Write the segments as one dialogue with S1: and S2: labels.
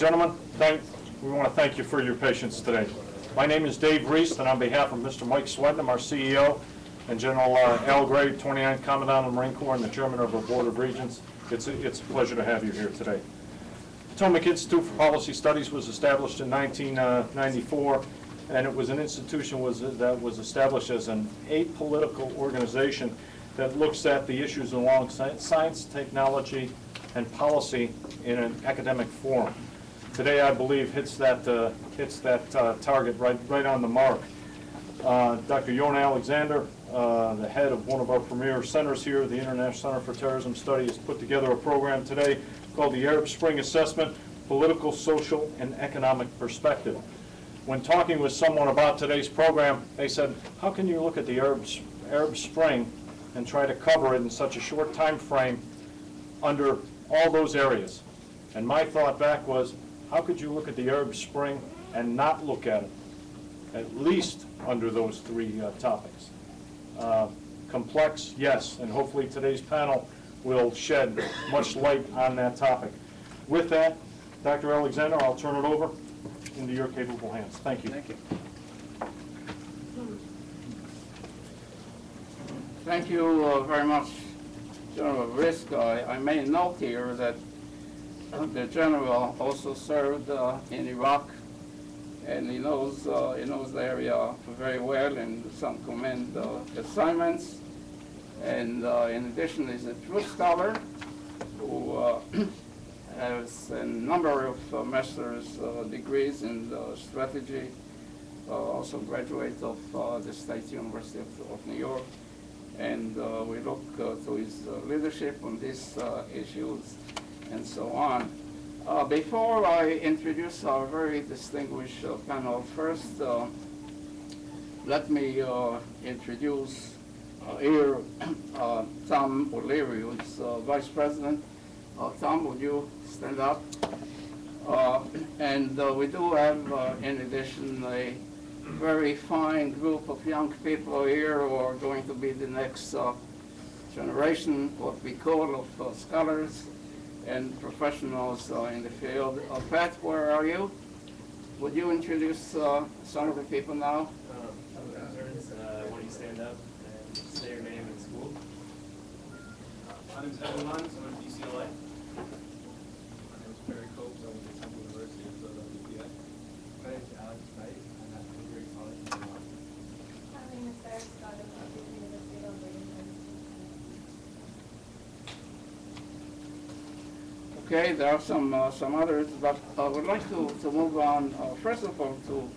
S1: Gentlemen, we want to thank you for your patience today. My name is Dave Reist, and on behalf of Mr. Mike Swetnam, our CEO, and General Al Gray, 29th Commandant of the Marine Corps and the Chairman of our Board of Regents, it's a pleasure to have you here today. Potomac Institute for Policy Studies was established in 1994, and it was an institution that was established as an apolitical organization that looks at the issues along science, technology, and policy in an academic forum. Today, I believe, hits that target right on the mark. Dr. Yonah Alexander, the head of one of our premier centers here, the International Center for Terrorism Study, has put together a program today called the Arab Spring Assessment, Political, Social, and Economic Perspective. When talking with someone about today's program, they said, how can you look at the Arab Spring and try to cover it in such a short time frame under all those areas? And my thought back was, how could you look at the Arab Spring and not look at it, at least under those three topics? Complex, yes, and hopefully today's panel will shed much light on that topic. With that, Dr. Alexander, I'll turn it over into your capable hands. Thank you.
S2: Thank you. Thank you very much, General Reist. I may note here that the general also served in Iraq, and he knows the area very well in some command assignments. And in addition, he's a truth scholar who has a number of master's degrees in strategy, also graduate of the State University of New York. And we look to his leadership on these issues and so on. Before I introduce our very distinguished panel, first let me introduce here Tom O'Leary, who's Vice President. Tom, would you stand up? And we do have, in addition, a very fine group of young people here who are going to be the next generation, what we call, of scholars and professionals in the field. Pat, where are you? Would you introduce some of the people now?
S3: Why don't you stand up and say your name and school? My name is Evan Lyons. I'm at UCLA. My name is Barry Copes. I'm at Temple University of Philadelphia. My name is Alex Knight. I'm at Woodbury College in New York.
S4: My name is Sarah Scott. I'm at the University of Virginia.
S2: Okay, there are some others, but I would like to move on, first of all, to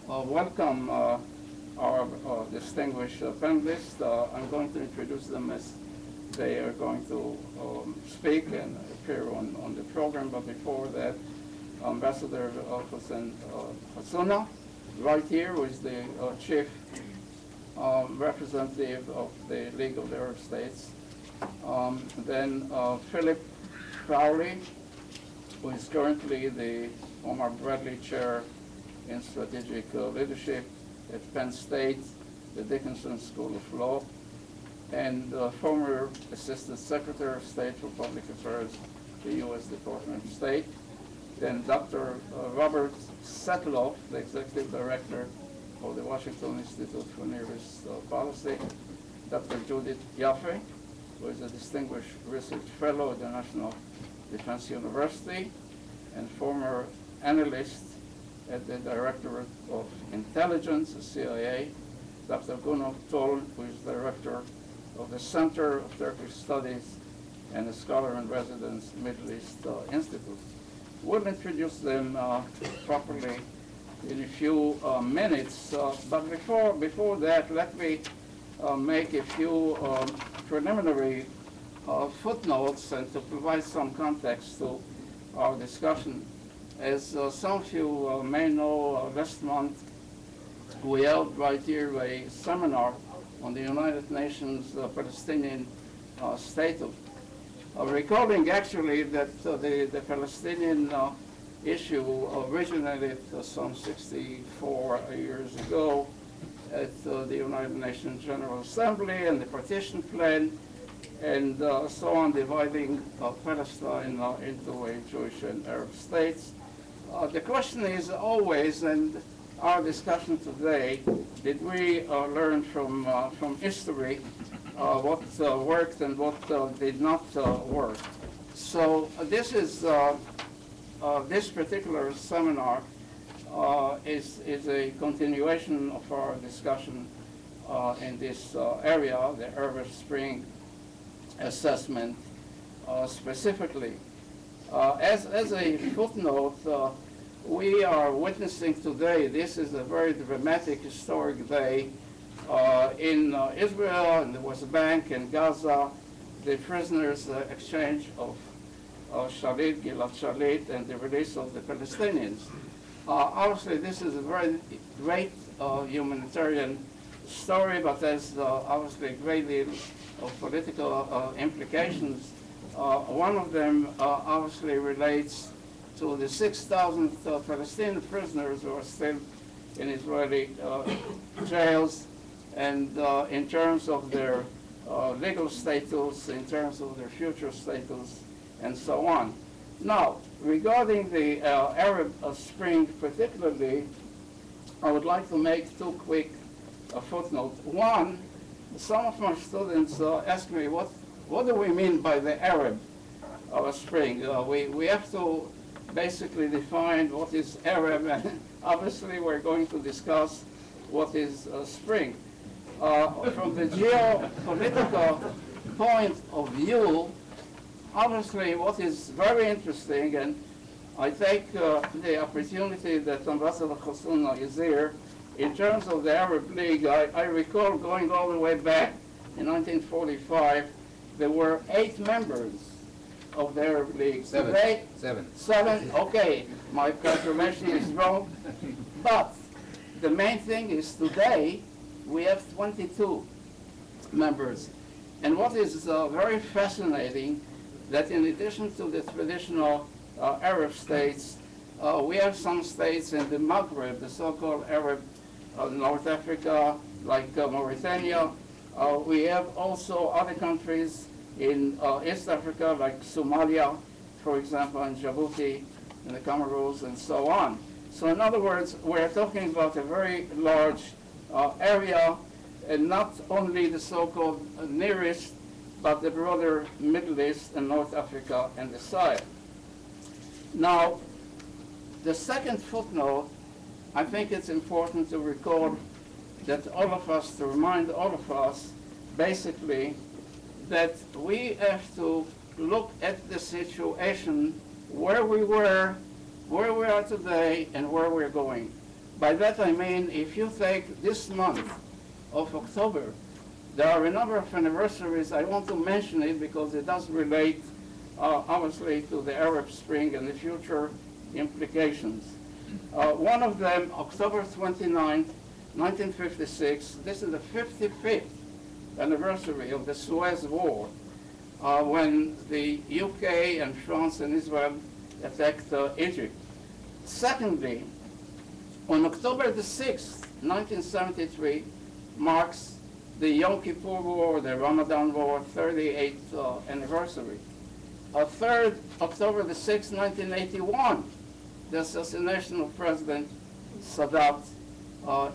S2: welcome our distinguished panelists. I'm going to introduce them as they are going to speak and appear on the program, but before that, Ambassador Hussein Hassouna, right here, who is the chief representative of the League of the Arab States. Then Philip Crowley, who is currently the Omar Bradley Chair in Strategic Leadership at Penn State, the Dickinson School of Law, and former Assistant Secretary of State for Public Affairs, the U.S. Department of State. Then Dr. Robert Satloff, the Executive Director of the Washington Institute for Near East Policy. Dr. Judith Yaphe, who is a Distinguished Research Fellow at the National Defense University and former analyst at the Directorate of Intelligence, the CIA. Dr. Gönül, who is Director of the Center of Turkish Studies and a scholar in residence, Middle East Institute. We'll introduce them properly in a few minutes, but before that, let me make a few preliminary footnotes and to provide some context to our discussion. As some of you may know, last month we held right here a seminar on the United Nations Palestinian status. Recalling actually that the Palestinian issue originated some 64 years ago at the United Nations General Assembly and the partition plan, and so on, dividing Palestine into a Jewish and Arab states. The question is always, and our discussion today, did we learn from history what worked and what did not work? So this is this particular seminar is a continuation of our discussion in this area, the Arab Spring assessment specifically. As a footnote, we are witnessing today, this is a very dramatic historic day in Israel, in the West Bank, in Gaza, the prisoners exchange of Shalit, Gilad Shalit, and the release of the Palestinians. Obviously, this is a very great humanitarian story, but there's obviously a great deal of political implications. One of them obviously relates to the 6,000 Palestinian prisoners who are still in Israeli jails, and in terms of their legal status, in terms of their future status, and so on. Now, regarding the Arab Spring particularly, I would like to make two quick footnotes. One, some of my students ask me, what do we mean by the Arab Spring? We have to basically define what is Arab, and obviously we're going to discuss what is Spring. From the geopolitical point of view, obviously what is very interesting, and I take the opportunity that Ambassador Hassouna is here, in terms of the Arab League, I recall going all the way back in 1945, there were 8 members of the Arab League. Seven, okay, my calculation is wrong. But the main thing is today, we have 22 members. And what is very fascinating, that in addition to the traditional Arab states, we have some states in the Maghreb, the so-called Arab North Africa, like Mauritania. We have also other countries in East Africa, like Somalia, for example, and Djibouti, and the Comoros, and so on. So in other words, we're talking about a very large area, and not only the so-called Near East, but the broader Middle East and North Africa and the Sahel. Now, the second footnote, I think it's important to recall that all of us, to remind all of us, basically, that we have to look at the situation where we were, where we are today, and where we're going. By that I mean, if you take this month of October, there are a number of anniversaries. I want to mention it because it does relate, obviously, to the Arab Spring and the future implications. One of them, October 29, 1956, this is the 55th anniversary of the Suez War, when the UK and France and Israel attacked Egypt. Secondly, on October the 6th, 1973, marks the Yom Kippur War, the Ramadan War, 38th anniversary. Third, October the 6th, 1981, the assassination of President Sadat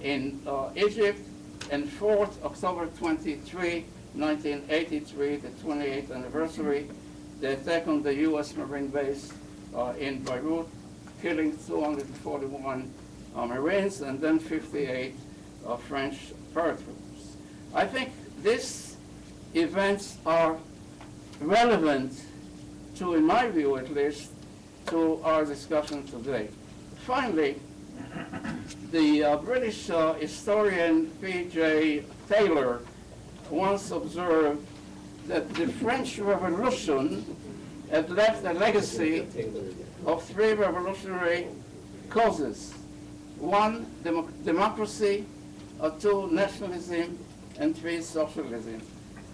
S2: in Egypt. And fourth, October 23, 1983, the 28th anniversary, the attack on the U.S. Marine base in Beirut, killing 241 Marines and then 58 French paratroopers. I think these events are relevant to, in my view at least, to our discussion today. Finally, the British historian P.J. Taylor once observed that the French Revolution had left a legacy of 3 revolutionary causes. 1, democracy, 2, nationalism, and 3, socialism.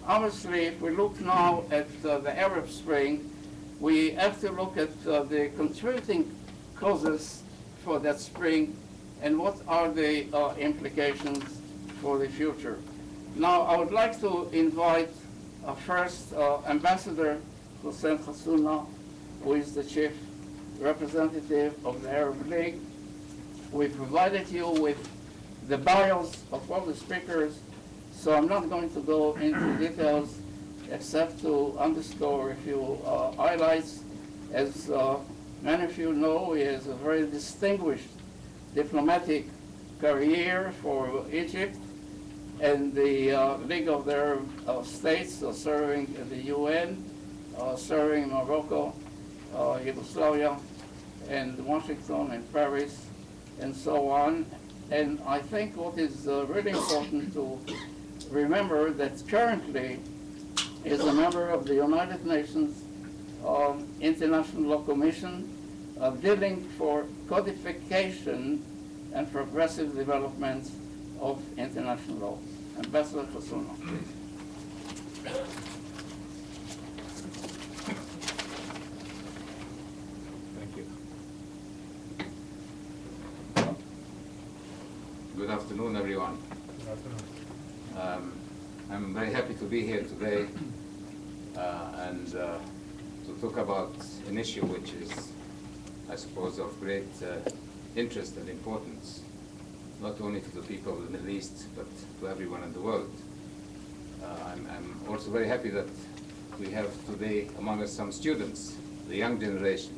S2: Obviously, if we look now at the Arab Spring, we have to look at the contributing causes for that spring and what are the implications for the future. Now, I would like to invite first Ambassador Hussein Hassouna, who is the chief representative of the Arab League. We provided you with the bios of all the speakers, so I'm not going to go into details except to underscore a few highlights. As many of you know, he has a very distinguished diplomatic career for Egypt and the League of the Arab States, serving in the UN, serving in Morocco, Yugoslavia, and Washington and Paris, and so on. And I think what is really important to remember that currently is a member of the United Nations International Law Commission dealing for codification and progressive development of international law. Ambassador Hassouna, please.
S5: Thank you. Good afternoon, everyone.
S1: Good afternoon.
S5: I'm very happy to be here today and to talk about an issue which is, I suppose, of great interest and importance, not only to the people of the Middle East, but to everyone in the world. I'm also very happy that we have today among us some students, the young generation,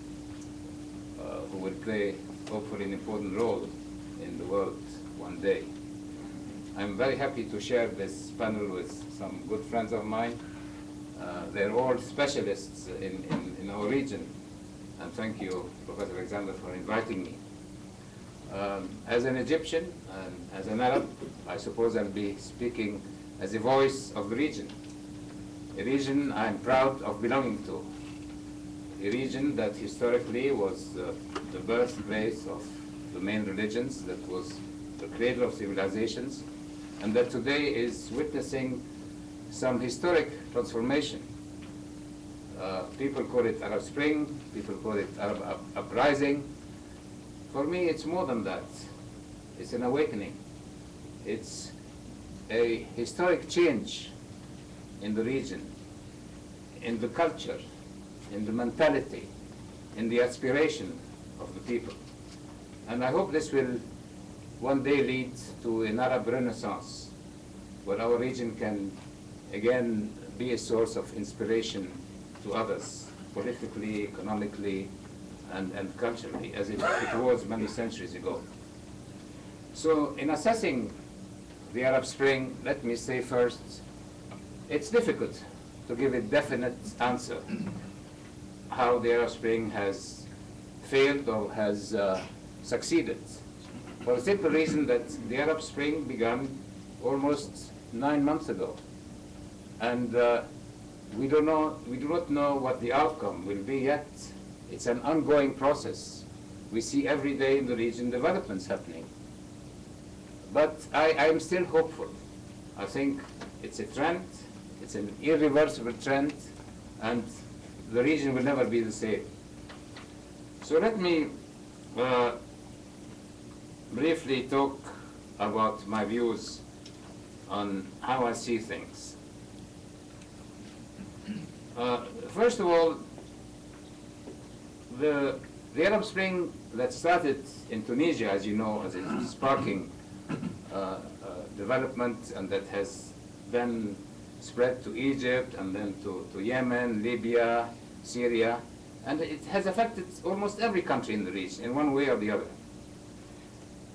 S5: who will play, hopefully, an important role in the world one day. I'm very happy to share this panel with some good friends of mine. They're all specialists in our region, and thank you, Professor Alexander, for inviting me. As an Egyptian and as an Arab, I suppose I'll be speaking as a voice of the region, a region I'm proud of belonging to, a region that historically was the birthplace of the main religions, that was the cradle of civilizations, and that today is witnessing some historic transformation. People call it Arab Spring, people call it Arab Uprising. For me, it's more than that. It's an awakening. It's a historic change in the region, in the culture, in the mentality, in the aspiration of the people. And I hope this will one day lead to an Arab Renaissance, where our region can again be a source of inspiration to others, politically, economically, and culturally, as it was many centuries ago. So in assessing the Arab Spring, let me say first, it's difficult to give a definite answer how the Arab Spring has failed or has succeeded, for the simple reason that the Arab Spring began almost 9 months ago. And we do not know what the outcome will be yet. It's an ongoing process. We see every day in the region developments happening. But I am still hopeful. I think it's a trend, it's an irreversible trend, and the region will never be the same. So let me briefly talk about my views on how I see things. First of all, the Arab Spring that started in Tunisia, as you know, as a sparking development, and that has then spread to Egypt, and then to Yemen, Libya, Syria, and it has affected almost every country in the region in one way or the other.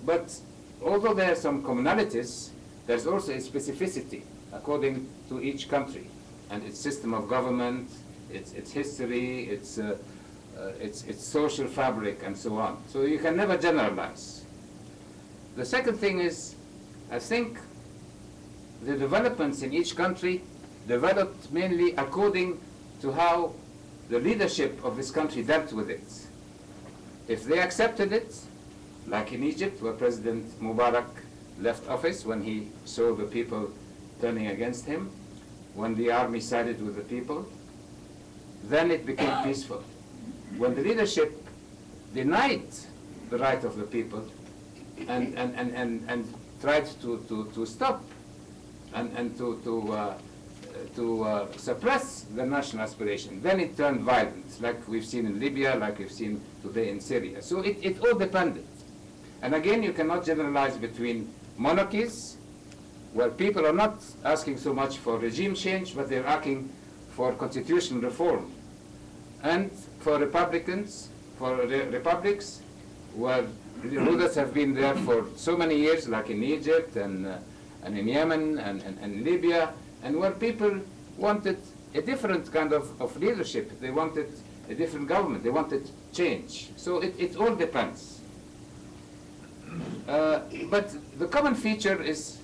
S5: But although there are some commonalities, there's also a specificity according to each country and its system of government, its history, its social fabric, and so on. So you can never generalize. The second thing is, I think the developments in each country developed mainly according to how the leadership of this country dealt with it. If they accepted it, like in Egypt, where President Mubarak left office when he saw the people turning against him, when the army sided with the people, then it became peaceful. When the leadership denied the right of the people and tried to stop and to suppress the national aspiration. Then it turned violent, like we've seen in Libya, like we've seen today in Syria. So it all depended. And again, you cannot generalize between monarchies, where people are not asking so much for regime change, but they're asking for constitutional reform. And for republics, where the rulers have been there for so many years, like in Egypt and in Yemen and Libya, and where people wanted a different kind of leadership. They wanted a different government. They wanted change. So it all depends. But the common feature is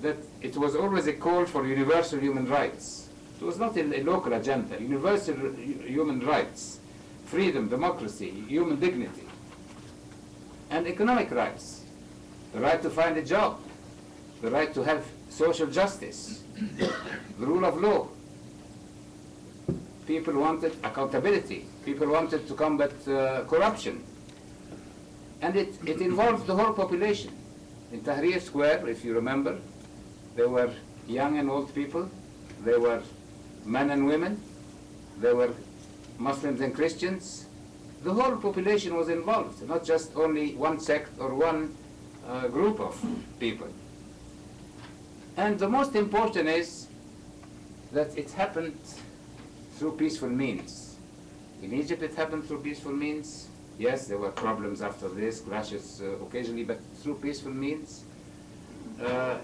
S5: that it was always a call for universal human rights. It was not a local agenda. Universal human rights, freedom, democracy, human dignity, and economic rights. The right to find a job, the right to have social justice, the rule of law. People wanted accountability. People wanted to combat corruption. And it involved the whole population. In Tahrir Square, if you remember, there were young and old people, there were men and women, there were Muslims and Christians. The whole population was involved, not just only one sect or one group of people. And the most important is that it happened through peaceful means. In Egypt it happened through peaceful means. Yes, there were problems after this, clashes occasionally, but through peaceful means.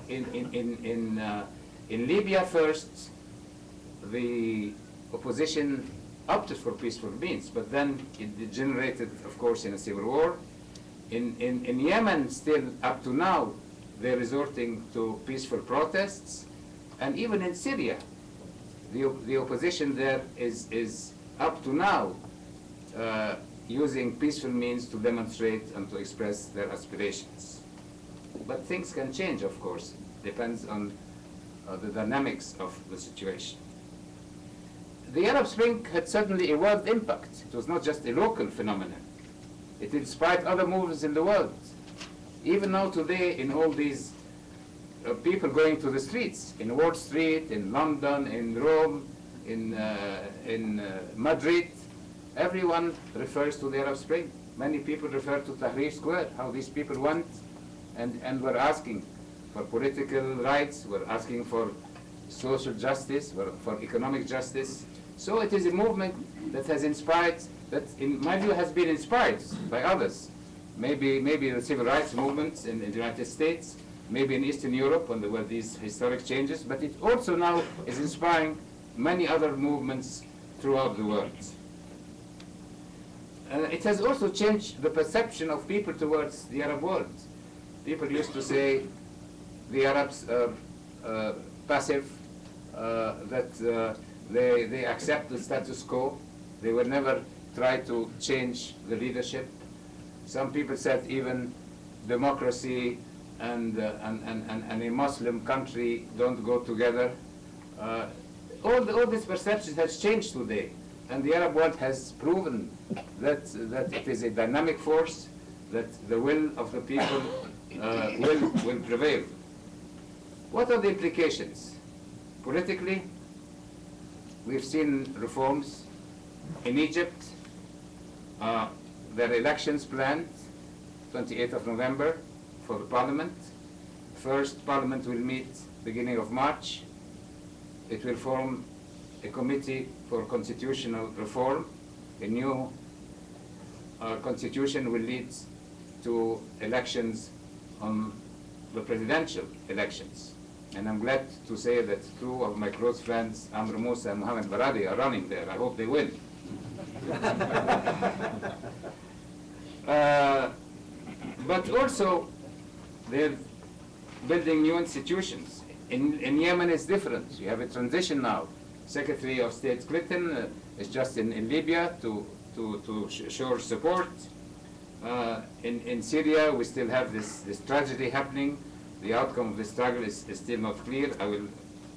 S5: In Libya first, the opposition opted for peaceful means, but then it degenerated, of course, in a civil war. In Yemen, still up to now, they're resorting to peaceful protests. And even in Syria, the opposition there is up to now using peaceful means to demonstrate and to express their aspirations. But things can change, of course. Depends on the dynamics of the situation. The Arab Spring had certainly a world impact. It was not just a local phenomenon. It inspired other movements in the world. Even now today, in all these people going to the streets, in Wall Street, in London, in Rome, in Madrid, everyone refers to the Arab Spring. Many people refer to Tahrir Square, how these people went and were asking for political rights, were asking for social justice, for economic justice. So it is a movement that has inspired, that in my view has been inspired by others. Maybe the civil rights movements in the United States, maybe in Eastern Europe when there were these historic changes, but it also now is inspiring many other movements throughout the world. It has also changed the perception of people towards the Arab world. People used to say the Arabs are passive, that they accept the status quo. They will never try to change the leadership. Some people said even democracy and a Muslim country don't go together. All this perception has changed today, and the Arab world has proven that it is a dynamic force, that the will of the people will prevail. What are the implications? Politically, we've seen reforms in Egypt. There are elections planned, 28th of November, for the parliament. First parliament will meet beginning of March. It will form a committee for constitutional reform. A new constitution will lead to elections on the presidential elections. And I'm glad to say that two of my close friends, Amr Musa and Mohammed Baradi, are running there. I hope they win. But also, they're building new institutions. In Yemen, it's different. You have a transition now. Secretary of State Clinton is just in Libya to show support. In Syria, we still have this tragedy happening. The outcome of the struggle is still not clear. I will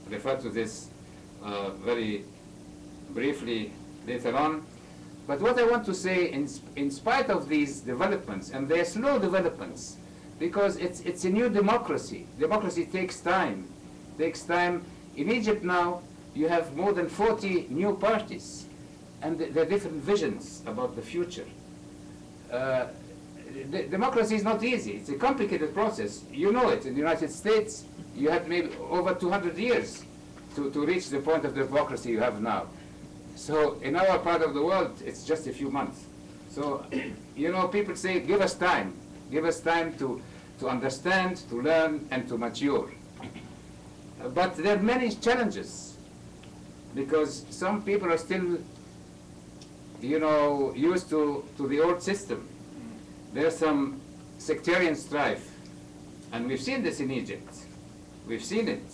S5: refer to this very briefly later on. But what I want to say, in spite of these developments, and they're slow developments, because it's a new democracy. Democracy takes time. In Egypt now, you have more than 40 new parties, and there are different visions about the future. Democracy is not easy. It's a complicated process. You know it. In the United States, you had maybe over 200 years to reach the point of democracy you have now. So in our part of the world, it's just a few months. So, you know, people say, give us time. Give us time to understand, to learn, and to mature. But there are many challenges, because some people are still, you know, used to the old system. There's some sectarian strife, and we've seen this in Egypt. We've seen it.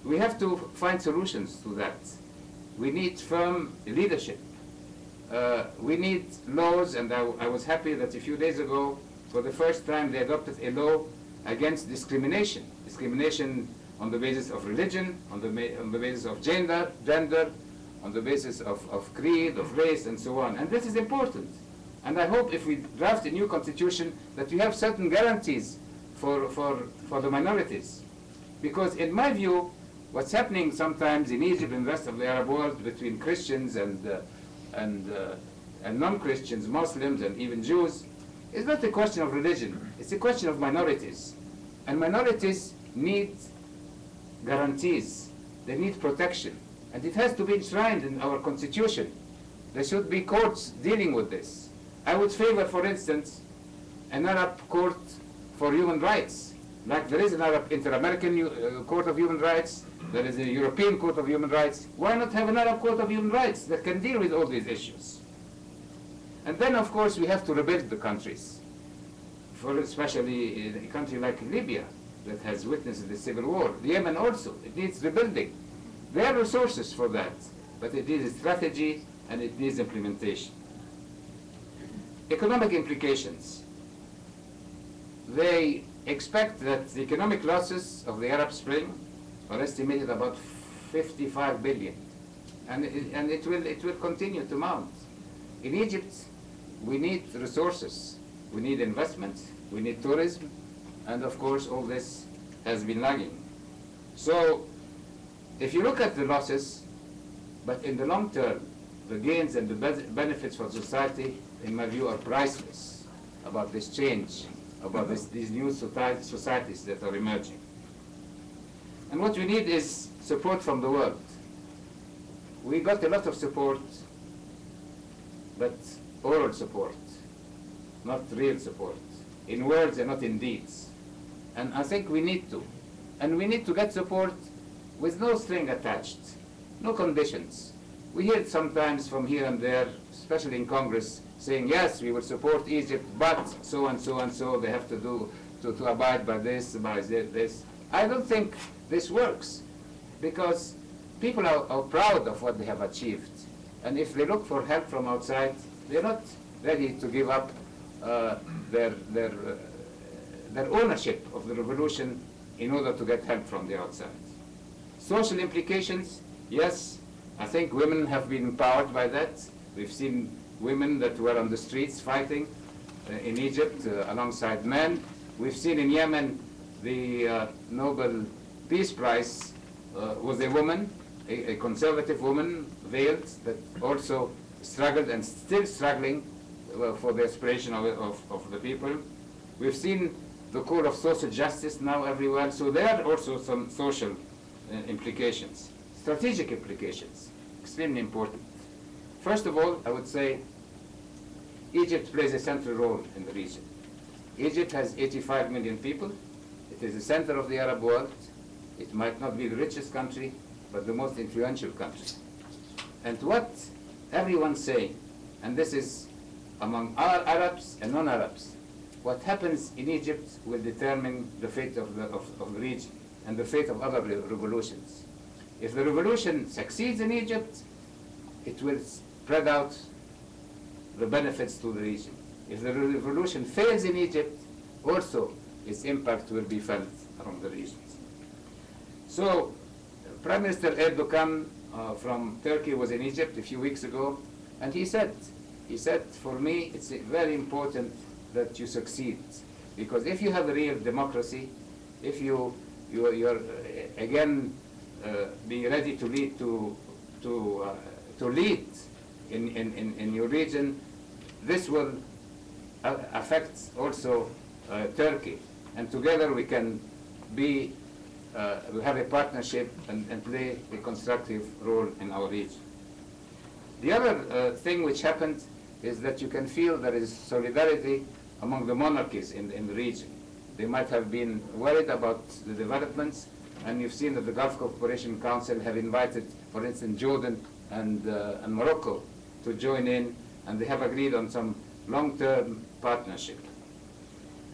S5: We have to find solutions to that. We need firm leadership. We need laws, and I was happy that a few days ago, for the first time, they adopted a law against discrimination. Discrimination on the basis of religion, on the basis of gender, on the basis of creed, of race, and so on. And this is important. And I hope if we draft a new constitution that we have certain guarantees for the minorities. Because in my view, what's happening sometimes in Egypt and the rest of the Arab world between Christians and non-Christians, Muslims, and even Jews, is not a question of religion. It's a question of minorities. And minorities need guarantees. They need protection. And it has to be enshrined in our constitution. There should be courts dealing with this. I would favor, for instance, an Arab court for human rights. Like there is an Arab Inter-American Court of Human Rights, there is a European Court of Human Rights. Why not have an Arab Court of Human Rights that can deal with all these issues? And then, of course, we have to rebuild the countries, especially in a country like Libya that has witnessed the civil war. The Yemen also, it needs rebuilding. There are resources for that, but it needs a strategy and it needs implementation. Economic implications. They expect that the economic losses of the Arab Spring are estimated about 55 billion, and it will continue to mount. In Egypt, we need resources, we need investment, we need tourism, and of course all this has been lagging. So if you look at the losses, but in the long term, the gains and the benefits for society, in my view, are priceless about this change, about these new societies that are emerging. And what we need is support from the world. We got a lot of support, but oral support, not real support, in words and not in deeds. And I think we need to. And we need to get support with no string attached, no conditions. We hear it sometimes from here and there, especially in Congress, saying, yes, we will support Egypt, but so and so and so, they have to abide by this, by this. I don't think this works, because people are proud of what they have achieved. And if they look for help from outside, they're not ready to give up their ownership of the revolution in order to get help from the outside. Social implications, yes, I think women have been empowered by that. We've seen women that were on the streets fighting in Egypt alongside men. We've seen in Yemen the Nobel Peace Prize was a woman, a conservative woman, veiled, that also struggled and still struggling for the aspiration of the people. We've seen the call of social justice now everywhere, so there are also some social implications. Strategic implications, extremely important. First of all, I would say Egypt plays a central role in the region. Egypt has 85 million people. It is the center of the Arab world. It might not be the richest country, but the most influential country. And what everyone's saying, and this is among our Arabs and non-Arabs, what happens in Egypt will determine the fate of the region and the fate of other revolutions. If the revolution succeeds in Egypt, it will spread out the benefits to the region. If the revolution fails in Egypt, also its impact will be felt around the regions. So, Prime Minister Erdogan from Turkey was in Egypt a few weeks ago, and he said, for me, it's very important that you succeed, because if you have a real democracy, if you're again be ready to lead to lead in your region. This will affect also Turkey, and together we can we have a partnership and play a constructive role in our region. The other thing which happened is that you can feel there is solidarity among the monarchies in the region. They might have been worried about the developments, and you've seen that the Gulf Cooperation Council have invited, for instance, Jordan and Morocco to join in, and they have agreed on some long-term partnership.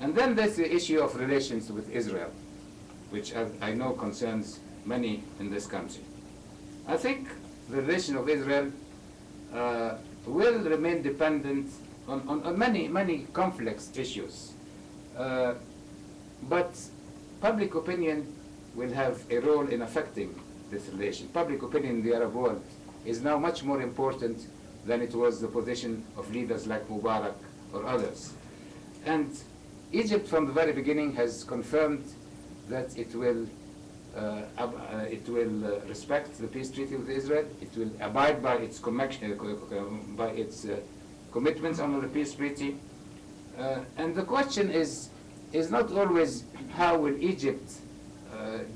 S5: And then there's the issue of relations with Israel, which I know concerns many in this country. I think the relation of Israel will remain dependent on many complex issues. But public opinion will have a role in affecting this relation. Public opinion in the Arab world is now much more important than it was the position of leaders like Mubarak or others. And Egypt from the very beginning has confirmed that it will respect the peace treaty with Israel. It will abide by its commitments under the peace treaty. And the question is not always how will Egypt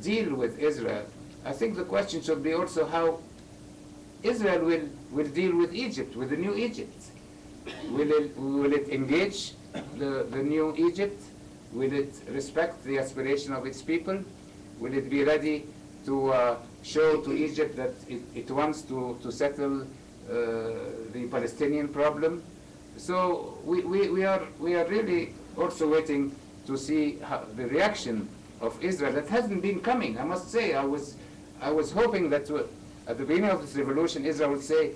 S5: deal with Israel. I think the question should be also how Israel will deal with Egypt, with the new Egypt. Will it engage the new Egypt? Will it respect the aspiration of its people? Will it be ready to show to Egypt that it wants to settle the Palestinian problem? So we are really also waiting to see the reaction of Israel. That hasn't been coming, I must say. I was hoping that at the beginning of this revolution, Israel would say,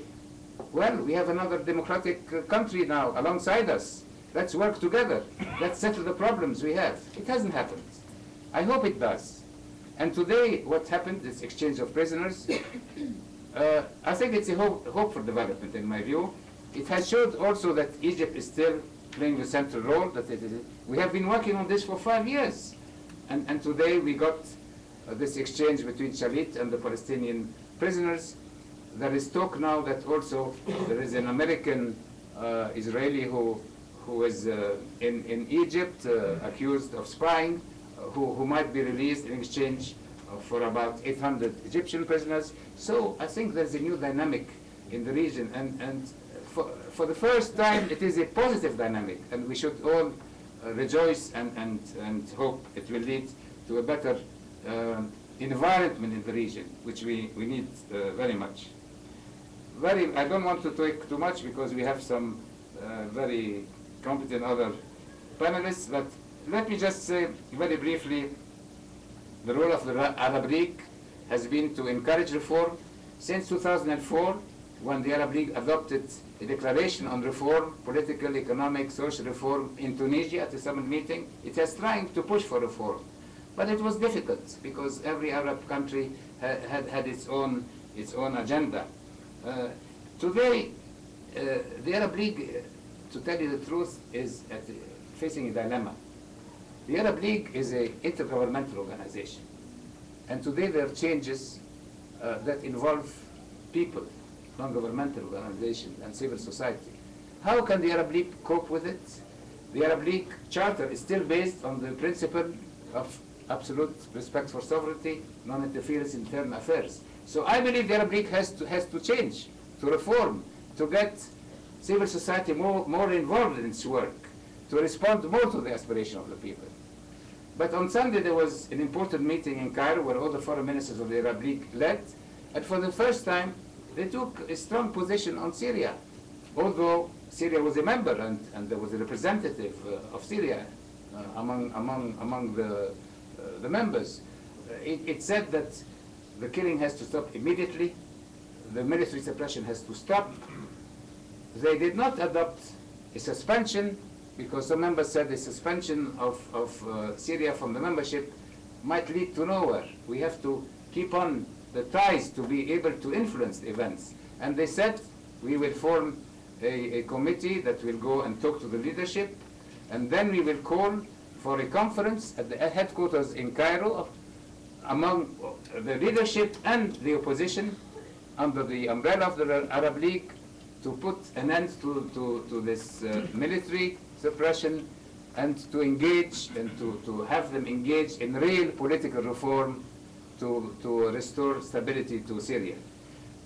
S5: well, we have another democratic country now alongside us. Let's work together. Let's settle the problems we have. It hasn't happened. I hope it does. And today, what happened, this exchange of prisoners, I think it's a hope for development, in my view. It has showed also that Egypt is still playing the central role. That we have been working on this for 5 years. And today we got this exchange between Shalit and the Palestinian prisoners. There is talk now that also there is an American Israeli who is in Egypt accused of spying, who might be released in exchange for about 800 Egyptian prisoners. So I think there's a new dynamic in the region, and for the first time it is a positive dynamic, and we should all rejoice and hope it will lead to a better environment in the region, which we need very much. I don't want to talk too much because we have some very competent other panelists, but let me just say very briefly, the role of the Arab League has been to encourage reform. Since 2004, when the Arab League adopted a declaration on reform, political, economic, social reform in Tunisia at the summit meeting, it has trying to push for reform. But it was difficult because every Arab country had its own agenda. Today, the Arab League, to tell you the truth, is facing a dilemma. The Arab League is an intergovernmental organization, and today there are changes that involve people, non-governmental organizations, and civil society. How can the Arab League cope with it? The Arab League charter is still based on the principle of absolute respect for sovereignty, non-interference in internal affairs. So I believe the Arab League has to change, to reform, to get civil society more involved in its work, to respond more to the aspiration of the people. But on Sunday there was an important meeting in Cairo where all the foreign ministers of the Arab League led, and for the first time they took a strong position on Syria, although Syria was a member and there was a representative of Syria among the members. It said that the killing has to stop immediately, the military suppression has to stop. They did not adopt a suspension because some members said the suspension of Syria from the membership might lead to nowhere. We have to keep on the ties to be able to influence the events. And they said we will form a committee that will go and talk to the leadership, and then we will call for a conference at the headquarters in Cairo among the leadership and the opposition under the umbrella of the Arab League to put an end to this military suppression and to engage and to have them engage in real political reform to restore stability to Syria.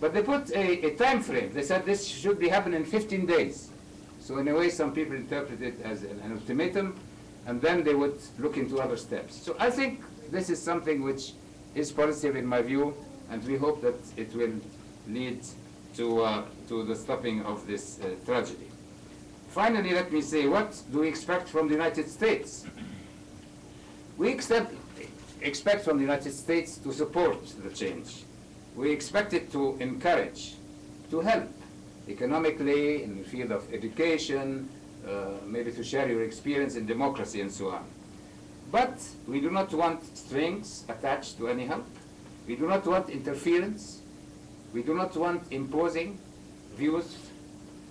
S5: But they put a time frame. They said this should be happening in 15 days. So in a way, some people interpret it as an ultimatum, and then they would look into other steps. So I think this is something which is positive in my view, and we hope that it will lead to the stopping of this tragedy. Finally, let me say, what do we expect from the United States? We expect from the United States to support the change. We expect it to encourage, to help economically in the field of education, maybe to share your experience in democracy and so on. But we do not want strings attached to any help. We do not want interference. We do not want imposing views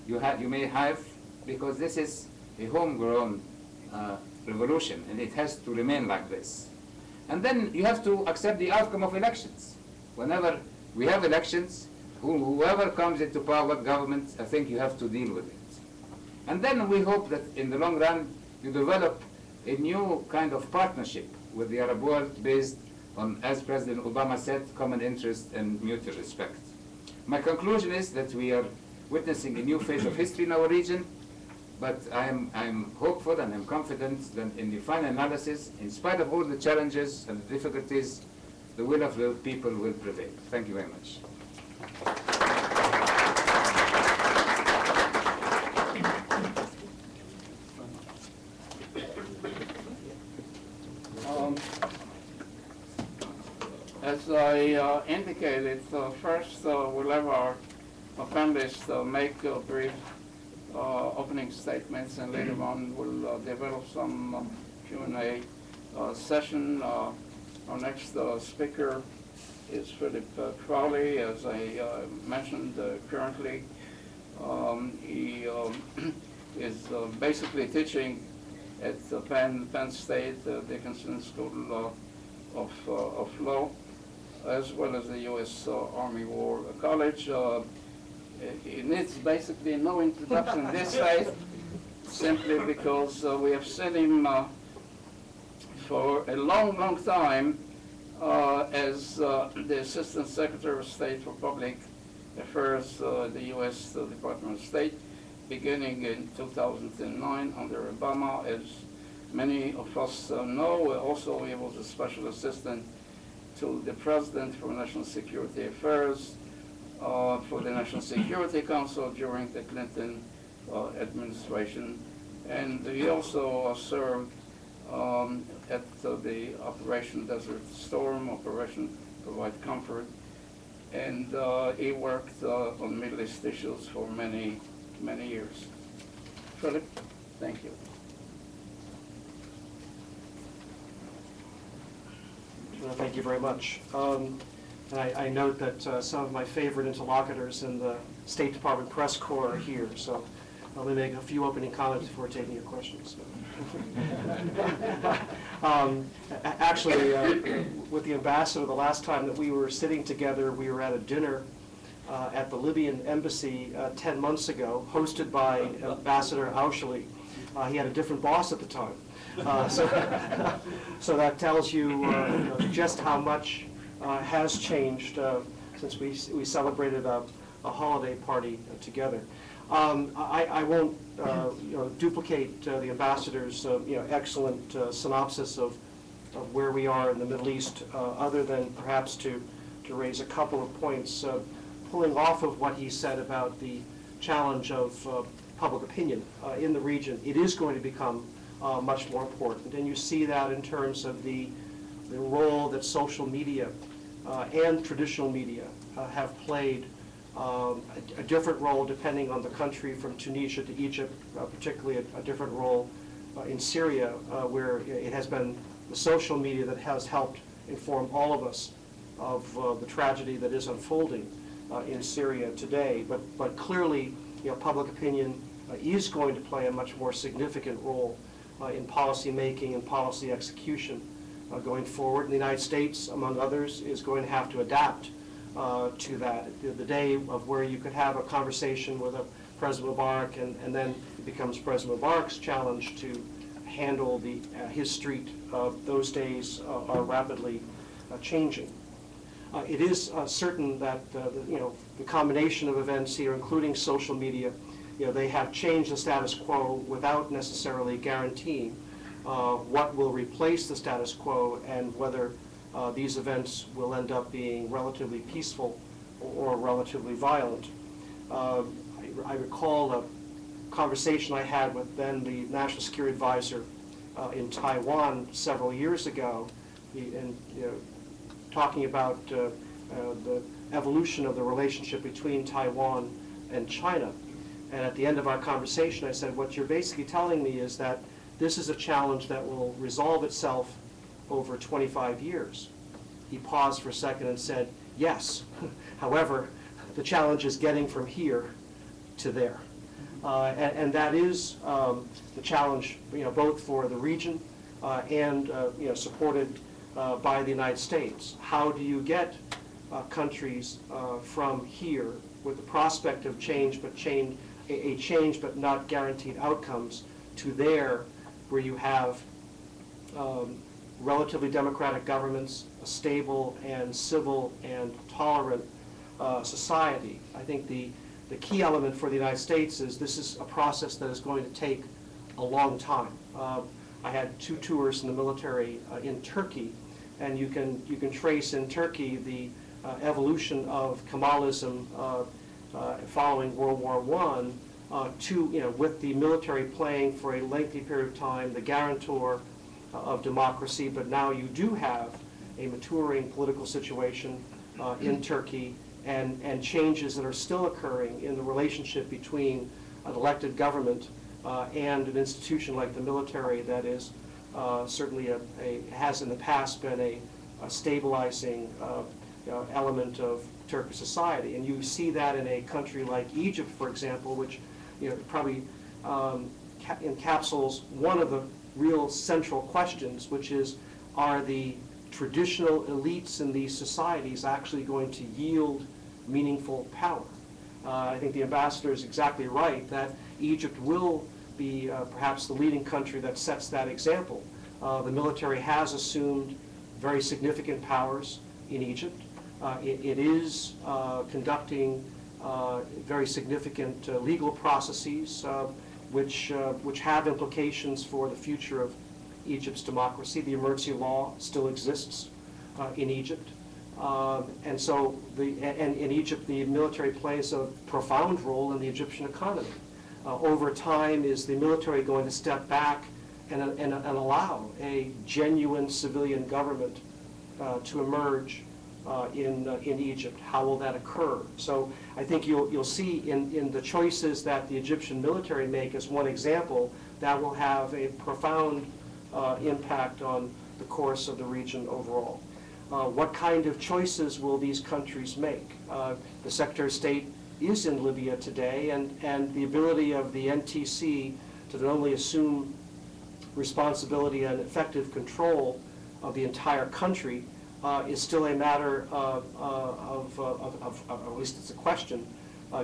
S5: you may have, because this is a homegrown revolution, and it has to remain like this. And then you have to accept the outcome of elections. Whenever we have elections, whoever comes into power, government, I think you have to deal with it. And then we hope that in the long run, you develop a new kind of partnership with the Arab world based on, as President Obama said, common interest and mutual respect. My conclusion is that we are witnessing a new phase of history in our region, but I'm hopeful and I'm confident that in the final analysis, in spite of all the challenges and the difficulties, the will of the people will prevail. Thank you very much.
S2: As I indicated, first we'll have our panelists make brief opening statements, and later on we'll develop some Q&A session. Our next speaker is Crowley, as I mentioned currently. He is basically teaching at Penn State, Dickinson School of Law, as well as the U.S. Army War College. It needs basically no introduction this side, simply because we have seen him for a long, long time as the Assistant Secretary of State for Public Affairs, the U.S. Department of State, beginning in 2009 under Obama. As many of us know, also he was a Special Assistant to the President for National Security Affairs, for the National Security Council during the Clinton administration. And he also served at the Operation Desert Storm, Operation Provide Comfort, and he worked on Middle East issues for many, many years. Philip, thank you.
S6: Thank you very much. And I note that some of my favorite interlocutors in the State Department press corps are here, so let me make a few opening comments before taking your questions. Actually, with the ambassador, the last time that we were sitting together, we were at a dinner at the Libyan embassy 10 months ago, hosted by Ambassador Aushali. He had a different boss at the time. So that tells you, just how much has changed since we celebrated a holiday party together. I won't duplicate the ambassador's excellent synopsis of where we are in the Middle East, other than perhaps to raise a couple of points, pulling off of what he said about the challenge of public opinion in the region. It is going to become much more important, and you see that in terms of the role that social media and traditional media have played, a different role depending on the country, from Tunisia to Egypt, particularly a different role in Syria, where it has been the social media that has helped inform all of us of the tragedy that is unfolding in Syria today. But clearly, public opinion is going to play a much more significant role in policy making and policy execution going forward. And the United States, among others, is going to have to adapt to that. The day of where you could have a conversation with President Mubarak, and then it becomes President Mubarak's challenge to handle his street. Those days are rapidly changing. It is certain that the combination of events here, including social media, they have changed the status quo without necessarily guaranteeing what will replace the status quo, and whether these events will end up being relatively peaceful or relatively violent. I recall a conversation I had with then the National Security Advisor in Taiwan several years ago, and talking about the evolution of the relationship between Taiwan and China. And at the end of our conversation, I said, what you're basically telling me is that this is a challenge that will resolve itself over 25 years. He paused for a second and said, yes. However, the challenge is getting from here to there. And that is the challenge, both for the region and supported by the United States. How do you get countries from here with the prospect of change, but a change but not guaranteed outcomes, to there where you have relatively democratic governments, a stable and civil and tolerant society? I think the key element for the United States is this is a process that is going to take a long time. I had 2 tours in the military in Turkey, and you can trace in Turkey the evolution of Kemalism following World War I to, with the military playing for a lengthy period of time the guarantor of democracy. But now you do have a maturing political situation in Turkey, and changes that are still occurring in the relationship between an elected government and an institution like the military that is certainly has in the past been a stabilizing element of Turkish society. And you see that in a country like Egypt, for example, which probably encapsulates one of the real central questions, which is, are the traditional elites in these societies actually going to yield meaningful power? I think the ambassador is exactly right that Egypt will be perhaps the leading country that sets that example. The military has assumed very significant powers in Egypt. It is conducting very significant legal processes which have implications for the future of Egypt's democracy. The emergency law still exists in Egypt. And so in Egypt, the military plays a profound role in the Egyptian economy. Over time, is the military going to step back and allow a genuine civilian government to emerge in Egypt? How will that occur? So I think you'll see in the choices that the Egyptian military make, as one example, that will have a profound impact on the course of the region overall. What kind of choices will these countries make? The Secretary of State is in Libya today, and the ability of the NTC to not only assume responsibility and effective control of the entire country is still a matter of at least it's a question,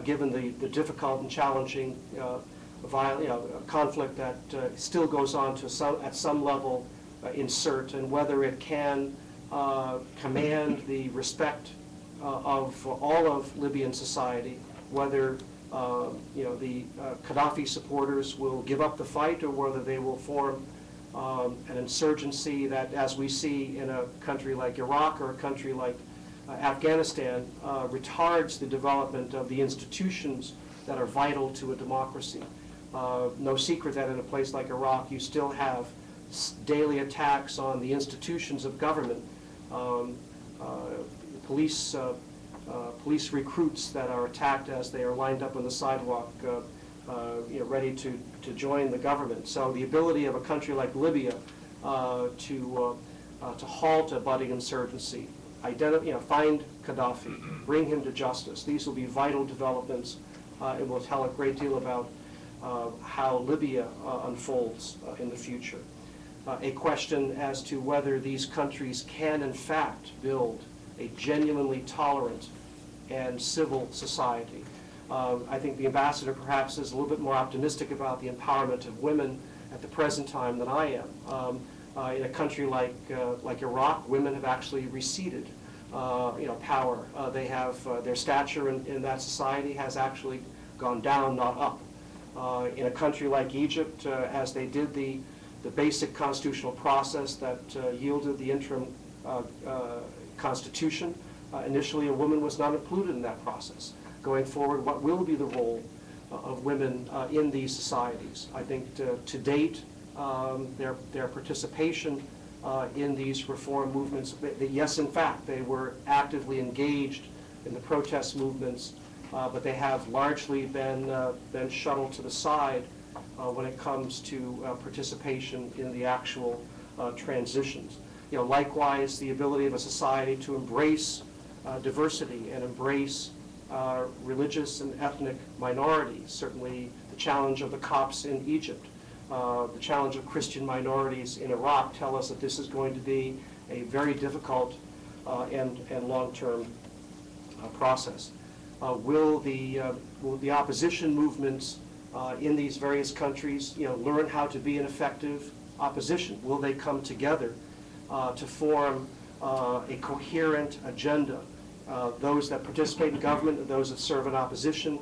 S6: given the difficult and challenging conflict that still goes on at some level in CERT, and whether it can command the respect of all of Libyan society, whether the Gaddafi supporters will give up the fight, or whether they will form an insurgency that, as we see in a country like Iraq or a country like Afghanistan, retards the development of the institutions that are vital to a democracy. No secret that in a place like Iraq, you still have daily attacks on the institutions of government, police recruits that are attacked as they are lined up on the sidewalk, ready to join the government. So the ability of a country like Libya to halt a budding insurgency, find Gaddafi, bring him to justice. These will be vital developments and will tell a great deal about how Libya unfolds in the future. a question as to whether these countries can in fact build a genuinely tolerant and civil society. I think the ambassador perhaps is a little bit more optimistic about the empowerment of women at the present time than I am. In a country like Iraq, women have actually receded, power. They have their stature in that society has actually gone down, not up. In a country like Egypt, as they did the basic constitutional process that yielded the interim constitution, initially a woman was not included in that process. Going forward, what will be the role of women in these societies? I think to date, their participation in these reform movements, yes, in fact, they were actively engaged in the protest movements, but they have largely been shuttled to the side when it comes to participation in the actual transitions. Likewise, the ability of a society to embrace diversity and embrace religious and ethnic minorities, certainly the challenge of the Copts in Egypt, the challenge of Christian minorities in Iraq tell us that this is going to be a very difficult and long-term process. Will the opposition movements in these various countries, learn how to be an effective opposition? Will they come together to form a coherent agenda? Those that participate in government and those that serve in opposition,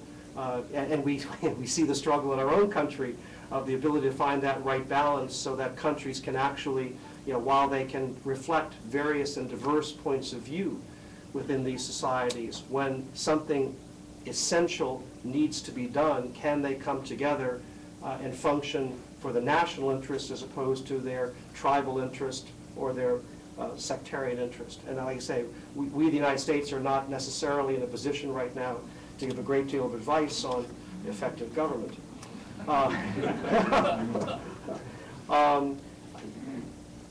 S6: and we see the struggle in our own country of the ability to find that right balance so that countries can actually, while they can reflect various and diverse points of view within these societies, when something essential needs to be done, can they come together and function for the national interest as opposed to their tribal interest or their sectarian interest? And like I say, we the United States are not necessarily in a position right now to give a great deal of advice on effective government.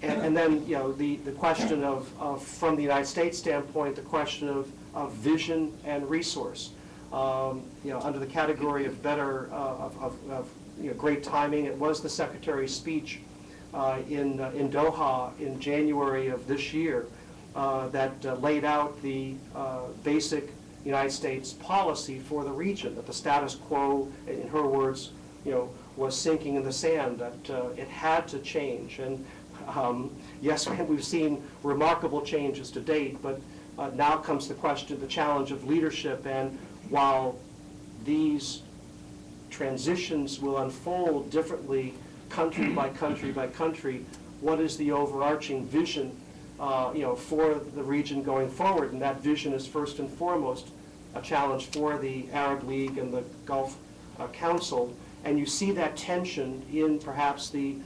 S6: And then, the question of, from the United States standpoint, the question of vision and resource. Under the category of better, great timing, it was the Secretary's speech in Doha in January of this year that laid out the basic United States policy for the region, that the status quo, in her words, was sinking in the sand, that it had to change. And yes, we've seen remarkable changes to date, but now comes the question, the challenge of leadership. And while these transitions will unfold differently country by country by country, what is the overarching vision for the region going forward? And that vision is first and foremost a challenge for the Arab League and the Gulf Council. And you see that tension in perhaps the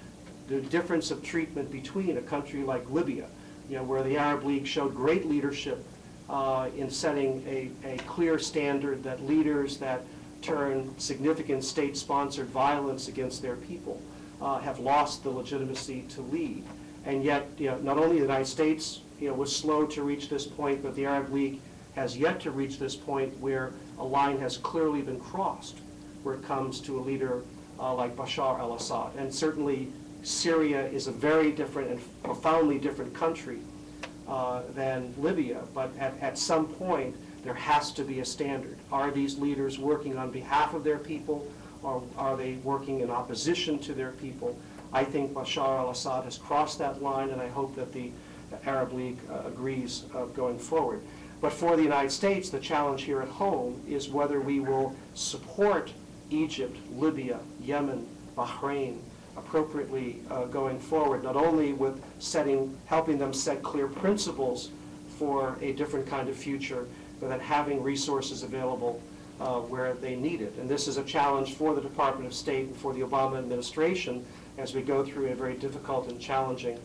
S6: difference of treatment between a country like Libya, where the Arab League showed great leadership in setting a clear standard that leaders that turn significant state-sponsored violence against their people have lost the legitimacy to lead. And yet, not only the United States was slow to reach this point, but the Arab League has yet to reach this point where a line has clearly been crossed where it comes to a leader like Bashar al-Assad. And certainly Syria is a very different and profoundly different country than Libya, but at some point there has to be a standard. Are these leaders working on behalf of their people, or are they working in opposition to their people? I think Bashar al-Assad has crossed that line, and I hope that the Arab League agrees going forward. But for the United States, the challenge here at home is whether we will support Egypt, Libya, Yemen, Bahrain appropriately going forward, not only with helping them set clear principles for a different kind of future, but then having resources available where they need it. And this is a challenge for the Department of State and for the Obama administration as we go through a very difficult and challenging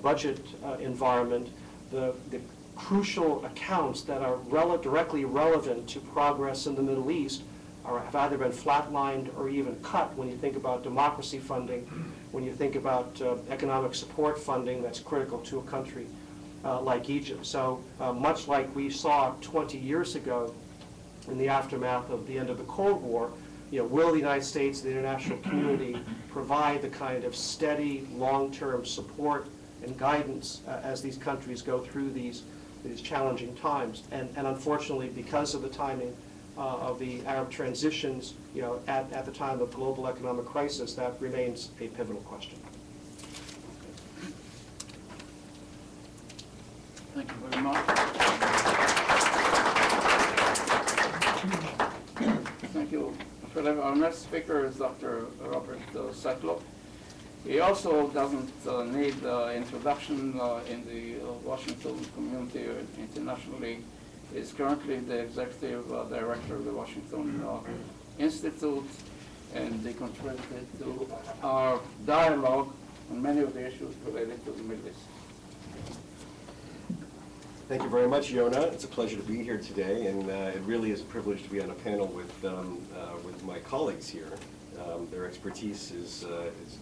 S6: budget environment. The crucial accounts that are directly relevant to progress in the Middle East have either been flatlined or even cut when you think about democracy funding, when you think about economic support funding that's critical to a country like Egypt. So much like we saw 20 years ago in the aftermath of the end of the Cold War, will the United States, the international community, provide the kind of steady, long-term support and guidance as these countries go through these challenging times? And unfortunately, because of the timing of the Arab transitions, at the time of global economic crisis, that remains a pivotal question.
S2: Thank you very much. Thank you, Philip. Our next speaker is Dr. Robert Satloff. He also doesn't need introduction in the Washington community or internationally. He's currently the executive director of the Washington Institute, and they contributed to our dialogue on many of the issues related to the Middle East.
S7: Thank you very much, Yonah. It's a pleasure to be here today, and it really is a privilege to be on a panel with my colleagues here. Their expertise is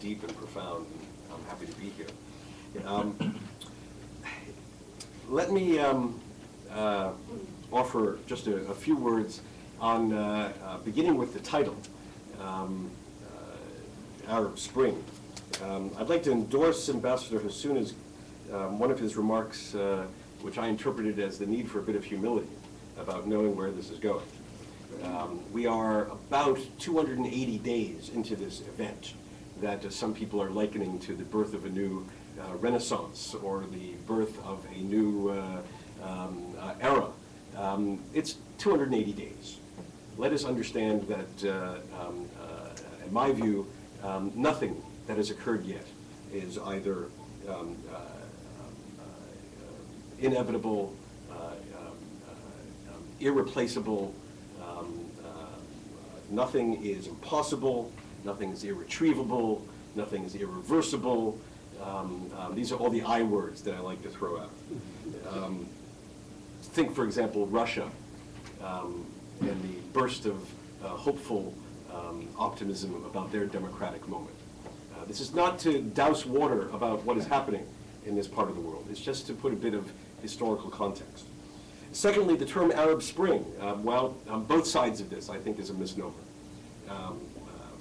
S7: deep and profound, and I'm happy to be here. Let me offer just a few words on, beginning with the title, Arab Spring. I'd like to endorse Ambassador Hassouna's, one of his remarks, which I interpreted as the need for a bit of humility about knowing where this is going. We are about 280 days into this event that some people are likening to the birth of a new renaissance or the birth of a new era. It's 280 days. Let us understand that, in my view, nothing that has occurred yet is either inevitable, irreplaceable, nothing is impossible, nothing is irretrievable, nothing is irreversible. These are all the I words that I like to throw out. Think, for example, Russia and the burst of hopeful optimism about their democratic moment. This is not to douse water about what is happening in this part of the world. It's just to put a bit of historical context. Secondly, the term Arab Spring, well, on both sides of this, I think is a misnomer.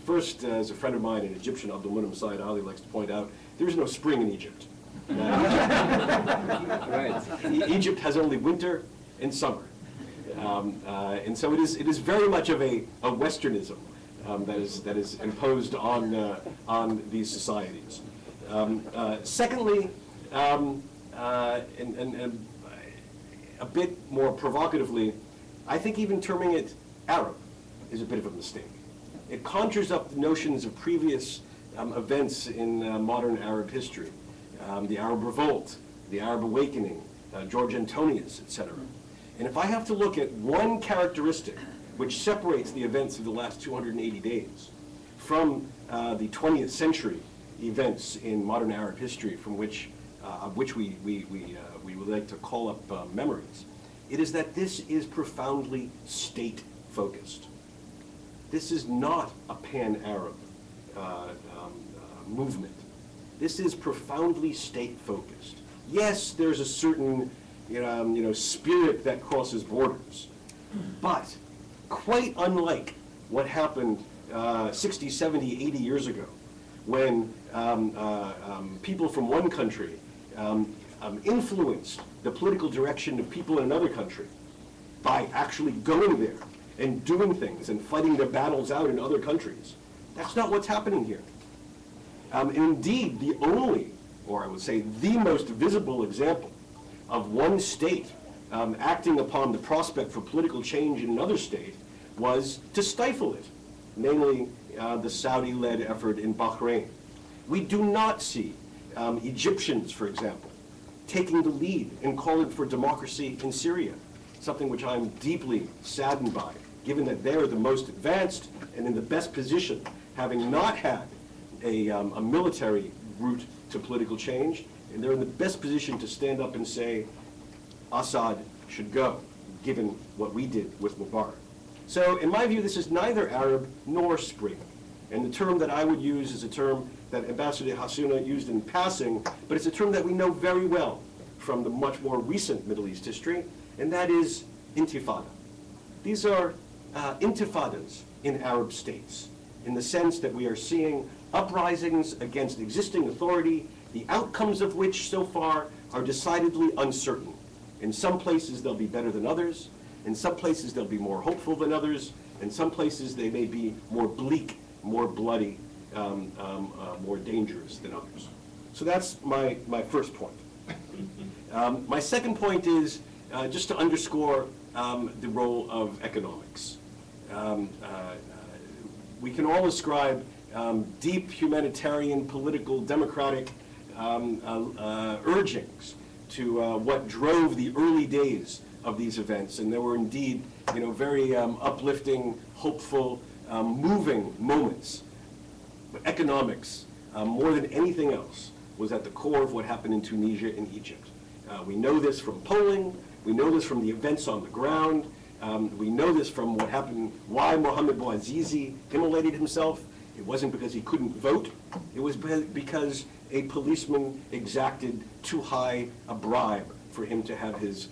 S7: First, as a friend of mine, an Egyptian, Abdulmunim Said Ali, likes to point out, there is no spring in Egypt. Right. Egypt has only winter and summer. And so it is very much of a Westernism that is imposed on these societies. Secondly, and a bit more provocatively, I think even terming it Arab is a bit of a mistake. It conjures up notions of previous events in modern Arab history, the Arab Revolt, the Arab Awakening, George Antonius, etc. And if I have to look at one characteristic which separates the events of the last 280 days from the 20th century events in modern Arab history, from which we would like to call up memories, it is that this is profoundly state-focused. This is not a pan-Arab movement. This is profoundly state-focused. Yes, there's a certain spirit that crosses borders, but quite unlike what happened 60, 70, 80 years ago, when people from one country influenced the political direction of people in another country by actually going there and doing things and fighting their battles out in other countries. That's not what's happening here. Indeed, the only, or I would say the most visible example of one state acting upon the prospect for political change in another state was to stifle it, namely the Saudi-led effort in Bahrain. We do not see Egyptians, for example, taking the lead and calling for democracy in Syria, something which I'm deeply saddened by, given that they're the most advanced and in the best position, having not had a military route to political change, and they're in the best position to stand up and say, Assad should go, given what we did with Mubarak. So in my view, this is neither Arab nor spring. And the term that I would use is a term that Ambassador Hassouna used in passing, but it's a term that we know very well from the much more recent Middle East history, and that is intifada. These are intifadas in Arab states, in the sense that we are seeing uprisings against existing authority, the outcomes of which so far are decidedly uncertain. In some places they'll be better than others, in some places they'll be more hopeful than others, in some places they may be more bleak, more bloody, more dangerous than others. So that's my first point. My second point is just to underscore the role of economics. We can all ascribe deep humanitarian, political, democratic urgings to what drove the early days of these events, and there were indeed, very uplifting, hopeful, moving moments. But economics, more than anything else, was at the core of what happened in Tunisia and Egypt. We know this from polling. We know this from the events on the ground. We know this from what happened, why Mohamed Bouazizi immolated himself. It wasn't because he couldn't vote. It was because a policeman exacted too high a bribe for him to have his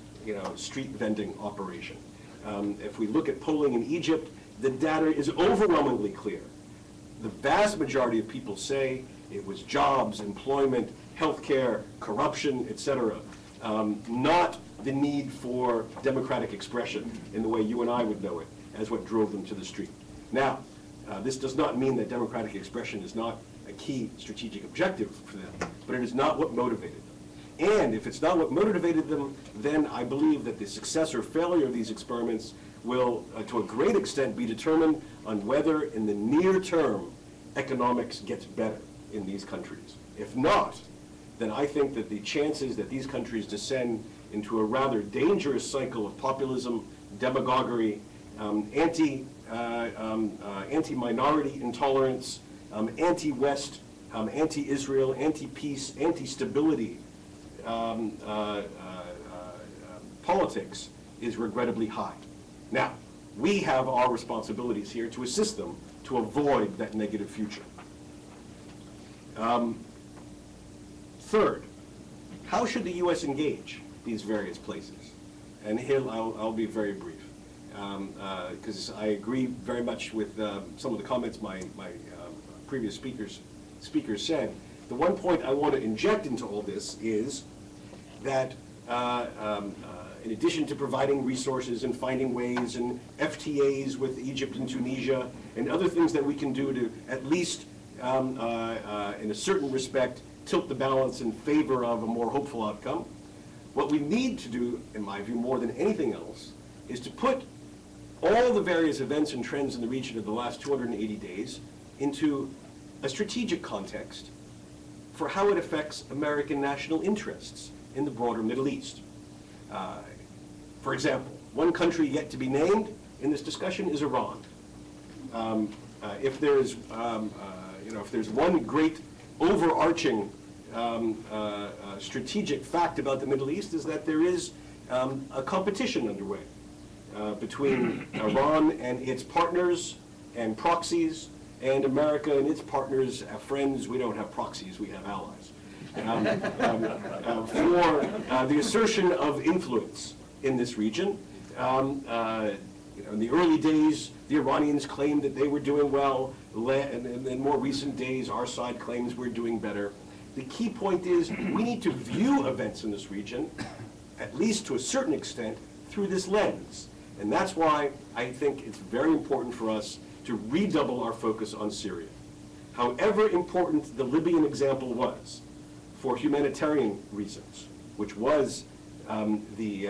S7: street vending operation. If we look at polling in Egypt, the data is overwhelmingly clear. The vast majority of people say it was jobs, employment, healthcare, corruption, etc., not the need for democratic expression in the way you and I would know it as what drove them to the street. Now, this does not mean that democratic expression is not a key strategic objective for them, but it is not what motivated them. And if it's not what motivated them, then I believe that the success or failure of these experiments will, to a great extent, be determined on whether, in the near term, economics gets better in these countries. If not, then I think that the chances that these countries descend into a rather dangerous cycle of populism, demagoguery, anti-minority intolerance, anti-West, anti-Israel, anti-peace, anti-stability politics is regrettably high. Now, we have our responsibilities here to assist them to avoid that negative future. Third, how should the U.S. engage these various places? And here I'll be very brief, because I agree very much with some of the comments my previous speakers said. The one point I want to inject into all this is that in addition to providing resources and finding ways and FTAs with Egypt and Tunisia and other things that we can do to at least, in a certain respect, tilt the balance in favor of a more hopeful outcome, what we need to do, in my view, more than anything else, is to put all the various events and trends in the region of the last 280 days into a strategic context for how it affects American national interests in the broader Middle East. For example, one country yet to be named in this discussion is Iran. If there's one great overarching strategic fact about the Middle East, is that there is a competition underway between Iran and its partners and proxies, and America and its partners, friends. We don't have proxies, we have allies. For the assertion of influence in this region. In the early days, the Iranians claimed that they were doing well, and in more recent days, our side claims we're doing better. The key point is we need to view events in this region, at least to a certain extent, through this lens. And that's why I think it's very important for us to redouble our focus on Syria. However important the Libyan example was, for humanitarian reasons, which was the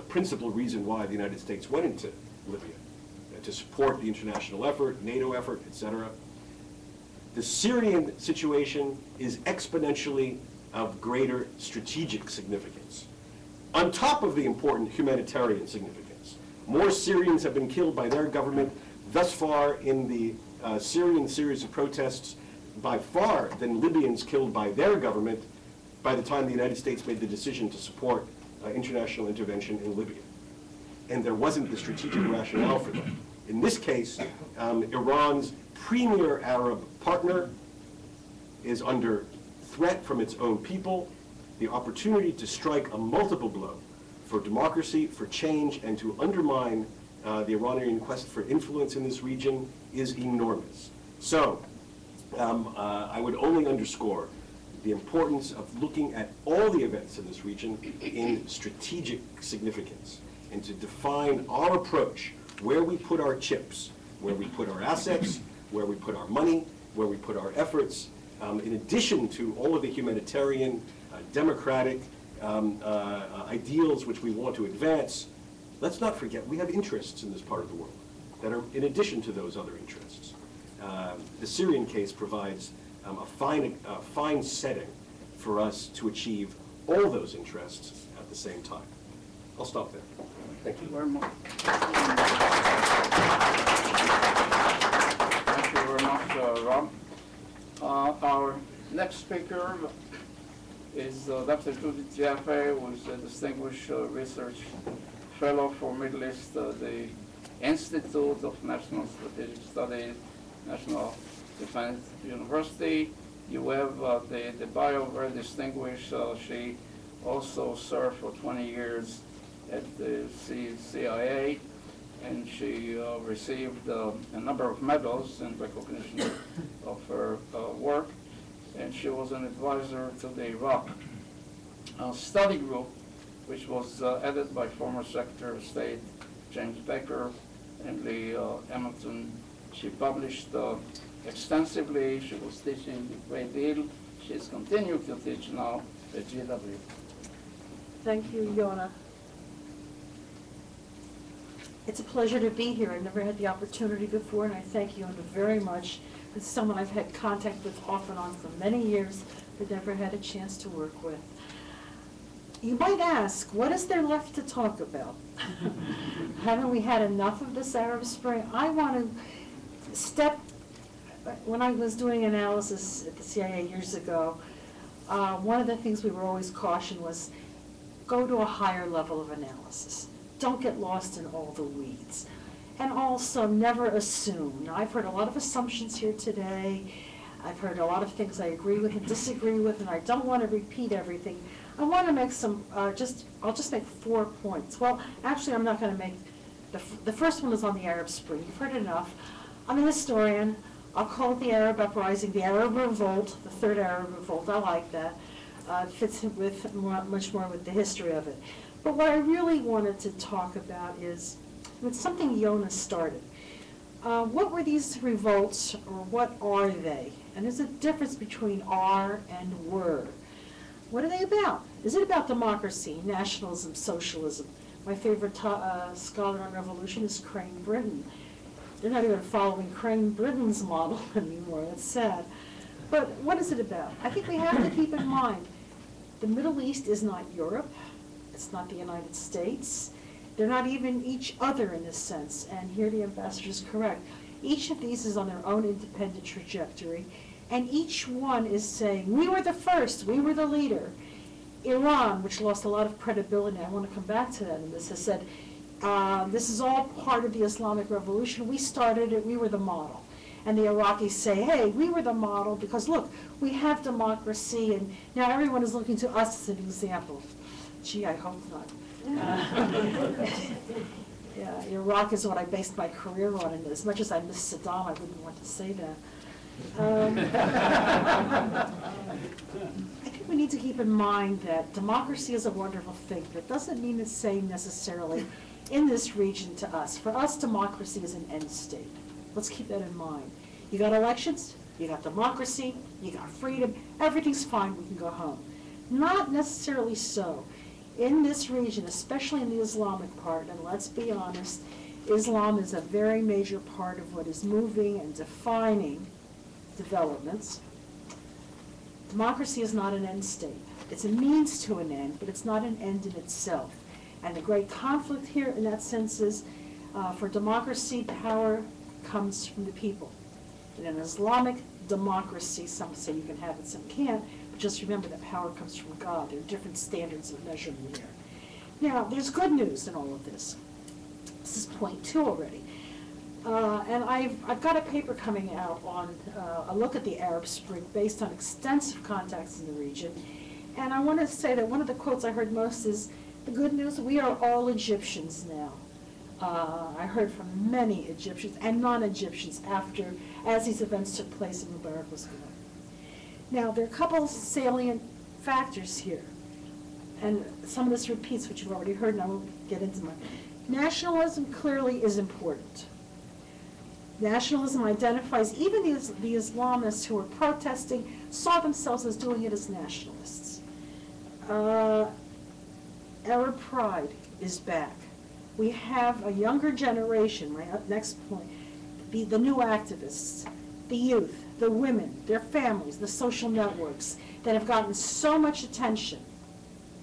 S7: principal reason why the United States went into Libya, to support the international effort, NATO effort, etc. The Syrian situation is exponentially of greater strategic significance. On top of the important humanitarian significance, more Syrians have been killed by their government thus far in the Syrian series of protests by far than Libyans killed by their government by the time the United States made the decision to support international intervention in Libya. And there wasn't the strategic rationale for that. In this case, Iran's premier Arab partner is under threat from its own people. The opportunity to strike a multiple blow for democracy, for change, and to undermine The Iranian quest for influence in this region is enormous. So I would only underscore the importance of looking at all the events in this region in strategic significance, and to define our approach, where we put our chips, where we put our assets, where we put our money, where we put our efforts, in addition to all of the humanitarian, democratic ideals which we want to advance. Let's not forget, we have interests in this part of the world that are in addition to those other interests. The Syrian case provides a fine setting for us to achieve all those interests at the same time. I'll stop there. Thank you.
S2: Very much. Thank you very much, Rob. Our next speaker is Dr. Judy GFA, who is a distinguished research fellow for Middle East, the Institute of National Strategic Studies, National Defense University. You have the bio very distinguished. She also served for 20 years at the CIA, and she received a number of medals in recognition of her work. And she was an advisor to the Iraq study group, which was headed by former Secretary of State James Baker and Lee Hamilton. She published extensively. She was teaching a great deal. She's continued to teach now at GW.
S8: Thank you, Yonah. It's a pleasure to be here. I've never had the opportunity before, and I thank Yonah very much. It's someone I've had contact with off and on for many years, but never had a chance to work with. You might ask, what is there left to talk about? Haven't we had enough of this Arab Spring? I want to when I was doing analysis at the CIA years ago, one of the things we were always cautioned was, go to a higher level of analysis. Don't get lost in all the weeds. And also, never assume. Now, I've heard a lot of assumptions here today. I've heard a lot of things I agree with and disagree with, and I don't want to repeat everything. I want to make some, I'll just make 4 points. Well, actually, I'm not going to make, the first one is on the Arab Spring. You've heard enough. I'm a historian. I'll call it the Arab Uprising, the Arab Revolt, the Third Arab Revolt. I like that. It fits with much more with the history of it. But what I really wanted to talk about is, it's something Yonah started. What were these revolts, or what are they? And there's a difference between are and were. What are they about? Is it about democracy, nationalism, socialism? My favorite scholar on revolution is Crane Brinton. They're not even following Crane Brinton's model anymore. It's sad. But what is it about? I think we have to keep in mind, the Middle East is not Europe. It's not the United States. They're not even each other in this sense. And here the ambassador is correct. Each of these is on their own independent trajectory. And each one is saying, we were the first, we were the leader. Iran, which lost a lot of credibility, I want to come back to that in this, has said, this is all part of the Islamic Revolution. We started it, we were the model. And the Iraqis say, hey, we were the model because look, we have democracy, and now everyone is looking to us as an example. Gee, I hope not. Yeah, Iraq is what I based my career on, and as much as I miss Saddam, I wouldn't want to say that. I think we need to keep in mind that democracy is a wonderful thing, but it doesn't mean it's saying necessarily in this region to us. For us, democracy is an end state. Let's keep that in mind. You got elections, you got democracy, you got freedom, everything's fine, we can go home. Not necessarily so. In this region, especially in the Islamic part, and let's be honest, Islam is a very major part of what is moving and defining developments. Democracy is not an end state. It's a means to an end, but it's not an end in itself. And the great conflict here in that sense is, for democracy, power comes from the people. In an Islamic democracy, some say you can have it, some can't, but just remember that power comes from God. There are different standards of measurement here. Now, there's good news in all of this. This is point 2 already. And I've got a paper coming out on a look at the Arab Spring based on extensive contacts in the region. And I want to say that one of the quotes I heard most is, the good news, we are all Egyptians now. I heard from many Egyptians and non-Egyptians as these events took place and Mubarak was gone. Now, there are a couple salient factors here, and some of this repeats what you've already heard, and I won't get into mine. Nationalism clearly is important. Nationalism identifies, even the Islamists who were protesting saw themselves as doing it as nationalists. Arab pride is back. We have a younger generation, my next point, the new activists, the youth, the women, their families, the social networks that have gotten so much attention,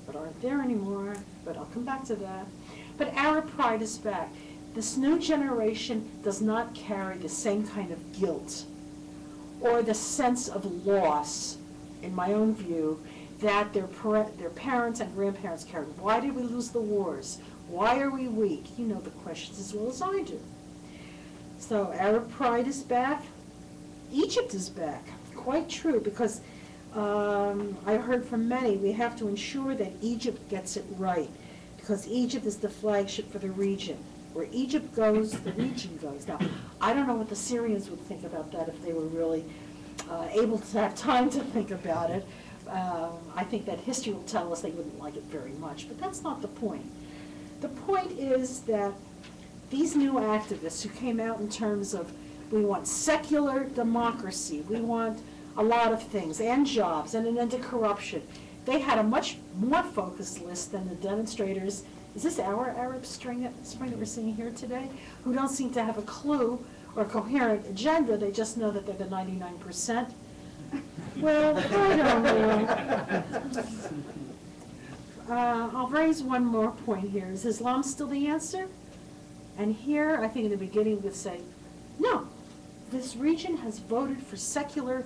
S8: but aren't there anymore, but I'll come back to that. But Arab pride is back. This new generation does not carry the same kind of guilt or the sense of loss, in my own view, that their parents and grandparents carried. Why did we lose the wars? Why are we weak? You know the questions as well as I do. So Arab pride is back. Egypt is back. Quite true, because I heard from many, we have to ensure that Egypt gets it right, because Egypt is the flagship for the region. Where Egypt goes, the region goes. Now, I don't know what the Syrians would think about that if they were really able to have time to think about it. I think that history will tell us they wouldn't like it very much, but that's not the point. The point is that these new activists who came out in terms of, we want secular democracy, we want a lot of things, and jobs, and an end to corruption. They had a much more focused list than the demonstrators. Is this our Arab spring that we're seeing here today? Who don't seem to have a clue or a coherent agenda, they just know that they're the 99%. Well, I don't know. I'll raise one more point here. Is Islam still the answer? And here, I think in the beginning we would say, no, this region has voted for secular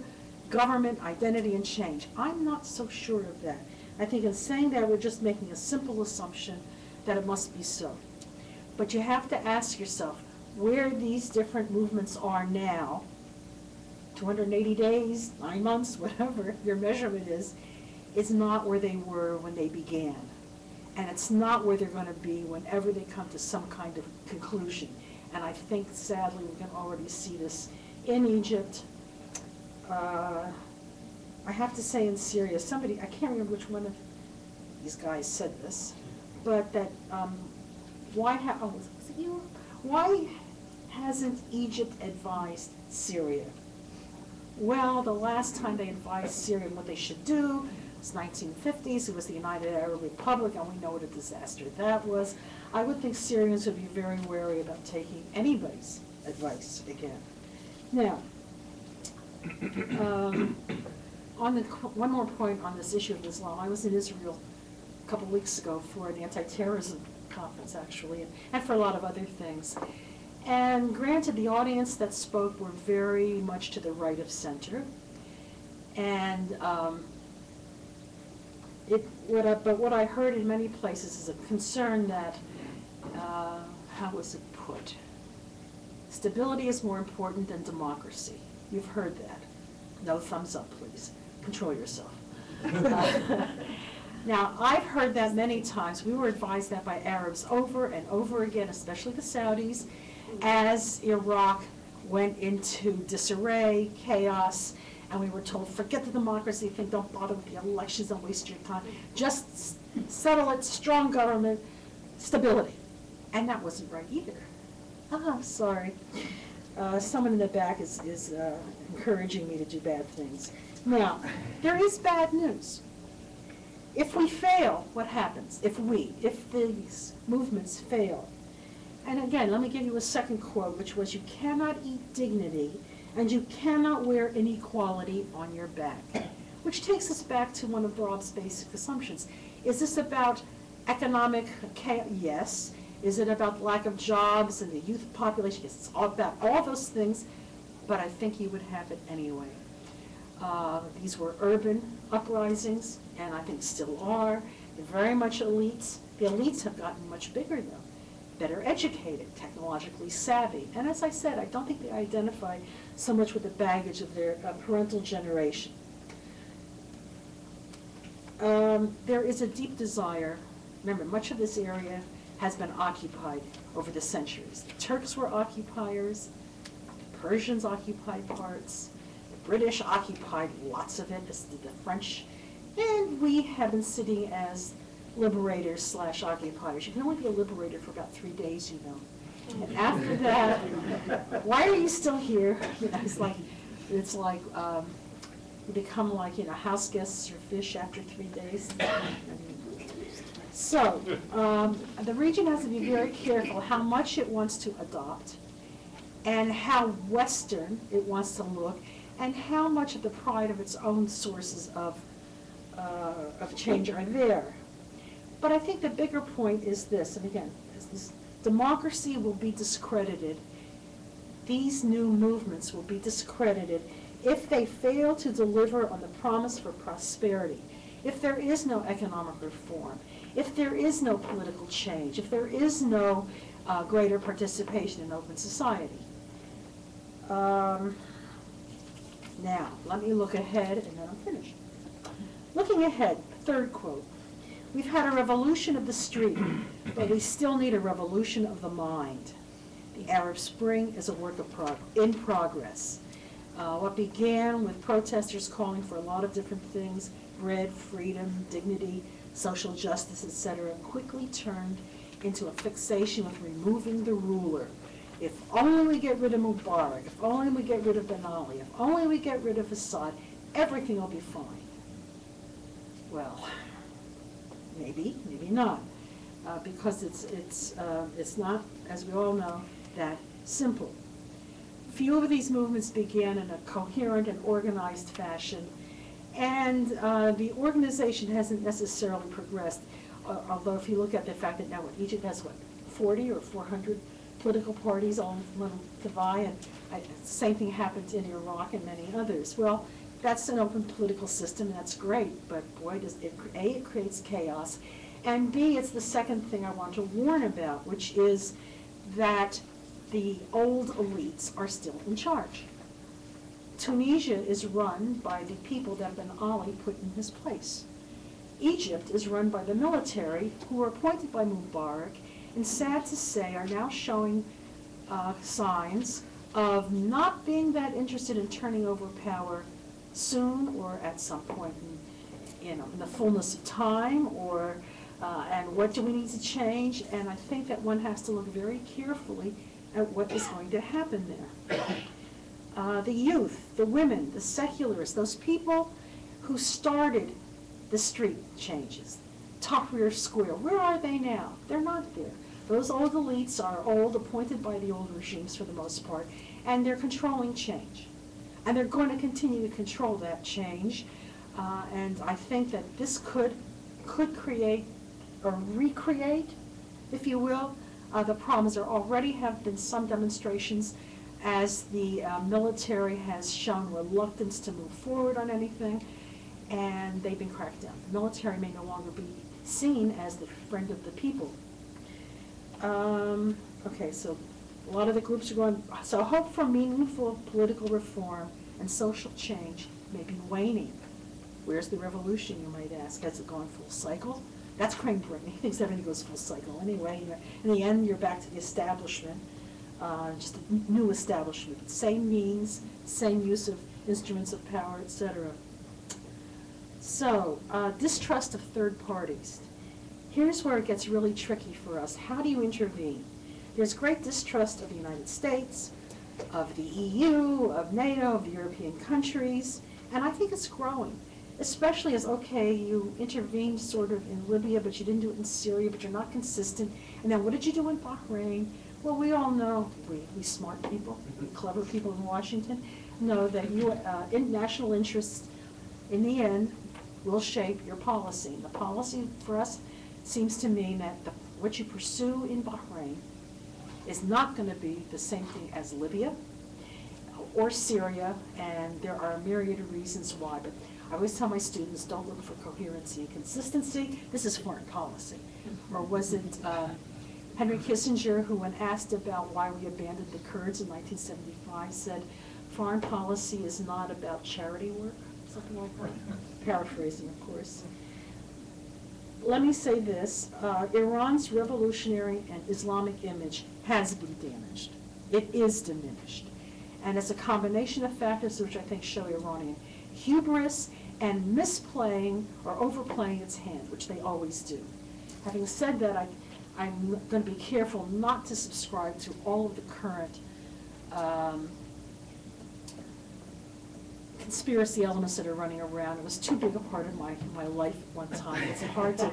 S8: government identity and change. I'm not so sure of that. I think in saying that, we're just making a simple assumption that it must be so. But you have to ask yourself where these different movements are now, 280 days, 9 months, whatever your measurement is not where they were when they began. And it's not where they're going to be whenever they come to some kind of conclusion. And I think, sadly, we can already see this in Egypt. I have to say in Syria, somebody, I can't remember which one of these guys said this, but that why hasn't Egypt advised Syria? Well, the last time they advised Syria what they should do was 1950s. It was the United Arab Republic, and we know what a disaster that was. I would think Syrians would be very wary about taking anybody's advice again. Now, one more point on this issue of Islam. I was in Israel a couple weeks ago for an anti-terrorism conference, actually, and for a lot of other things. And granted, the audience that spoke were very much to the right of center. And but what I heard in many places is a concern that, how was it put? Stability is more important than democracy. You've heard that. No thumbs up, please. Control yourself. Now, I've heard that many times. We were advised that by Arabs over and over again, especially the Saudis, as Iraq went into disarray, chaos, and we were told, forget the democracy thing, don't bother with the elections, don't waste your time. Just settle it, strong government, stability. And that wasn't right either. I'm sorry. Someone in the back is encouraging me to do bad things. Now, there is bad news. If we fail, what happens? If these movements fail. And again, let me give you a second quote, which was, you cannot eat dignity and you cannot wear inequality on your back. Which takes us back to one of Bob's basic assumptions. Is this about economic chaos? Yes. Is it about lack of jobs and the youth population? Yes, it's all about all those things, but I think you would have it anyway. These were urban uprisings, and I think still are. They're very much elites. The elites have gotten much bigger, though. Better educated, technologically savvy. And as I said, I don't think they identify so much with the baggage of their parental generation. There is a deep desire. Remember, much of this area has been occupied over the centuries. The Turks were occupiers, the Persians occupied parts, the British occupied lots of it, as did the French, and we have been sitting as liberators slash occupiers. You can only be a liberator for about 3 days, you know. And after that, why are you still here? You know, it's like you become like, you know, house guests or fish after 3 days. So the region has to be very careful how much it wants to adopt and how Western it wants to look and how much of the pride of its own sources of change are there. But I think the bigger point is this, and again, this democracy will be discredited. These new movements will be discredited if they fail to deliver on the promise for prosperity, if there is no economic reform, if there is no political change, if there is no greater participation in open society. Now, let me look ahead, and then I'm finished. Looking ahead, third quote. We've had a revolution of the street, but we still need a revolution of the mind. The Arab Spring is a work in progress. What began with protesters calling for a lot of different things, bread, freedom, dignity, social justice, etc., quickly turned into a fixation with removing the ruler. If only we get rid of Mubarak, if only we get rid of Ben Ali, if only we get rid of Assad, everything will be fine. Well, maybe, maybe not, because it's not, as we all know, that simple. Few of these movements began in a coherent and organized fashion, and the organization hasn't necessarily progressed, although if you look at the fact that now Egypt has, 40 or 400 political parties, all divide, and same thing happened in Iraq and many others. Well, that's an open political system, and that's great, but boy, does it, A, it creates chaos, and B, it's the second thing I want to warn about, which is that the old elites are still in charge. Tunisia is run by the people that Ben Ali put in his place. Egypt is run by the military, who were appointed by Mubarak, and sad to say are now showing signs of not being that interested in turning over power soon or at some point in the fullness of time, or and what do we need to change? And I think that one has to look very carefully at what is going to happen there. The youth, the women, the secularists, those people who started the street changes, Tahrir Square, where are they now? They're not there. Those old elites are old, appointed by the old regimes for the most part, and they're controlling change. And they're going to continue to control that change. And I think that this could create or recreate, if you will, the problems. There already have been some demonstrations as the military has shown reluctance to move forward on anything, and they've been cracked down. The military may no longer be seen as the friend of the people. Okay, so a lot of the groups are going, so hope for meaningful political reform and social change may be waning. Where's the revolution, you might ask? Has it gone full cycle? That's Crane Britney. He thinks everything goes full cycle. Anyway, in the end, you're back to the establishment, just a new establishment. Same means, same use of instruments of power, etc. So, distrust of third parties. Here's where it gets really tricky for us. How do you intervene? There's great distrust of the United States, of the EU, of NATO, of the European countries, and I think it's growing, especially as, okay, you intervened sort of in Libya, but you didn't do it in Syria, but you're not consistent. And then what did you do in Bahrain? Well, we all know, we smart people, we clever people in Washington, know that national interests, in the end, will shape your policy. And the policy for us seems to mean that what you pursue in Bahrain is not going to be the same thing as Libya or Syria, and there are a myriad of reasons why. But I always tell my students, don't look for coherency and consistency. This is foreign policy. Or was it Henry Kissinger, who when asked about why we abandoned the Kurds in 1975, said, foreign policy is not about charity work, something like that. Paraphrasing, of course. let me say this, Iran's revolutionary and Islamic image has been damaged. It is diminished. And it's a combination of factors which I think show Iranian hubris and misplaying or overplaying its hand, which they always do. Having said that, I'm going to be careful not to subscribe to all of the current conspiracy elements that are running around. It was too big a part of my life at one time. It's hard to,